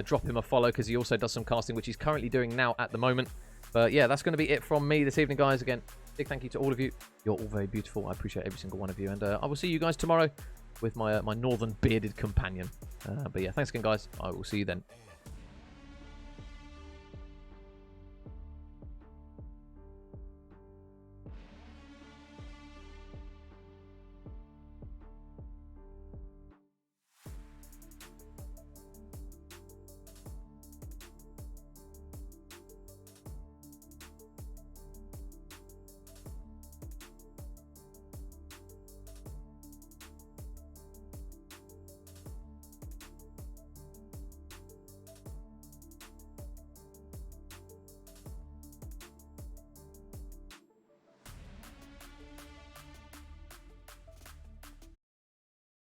drop him a follow, because he also does some casting, which he's currently doing now at the moment. But yeah, that's going to be it from me this evening, guys. Again, big thank you to all of you. You're all very beautiful. I appreciate every single one of you, and I will see you guys tomorrow with my northern bearded companion. But yeah, thanks again, guys. I will see you then.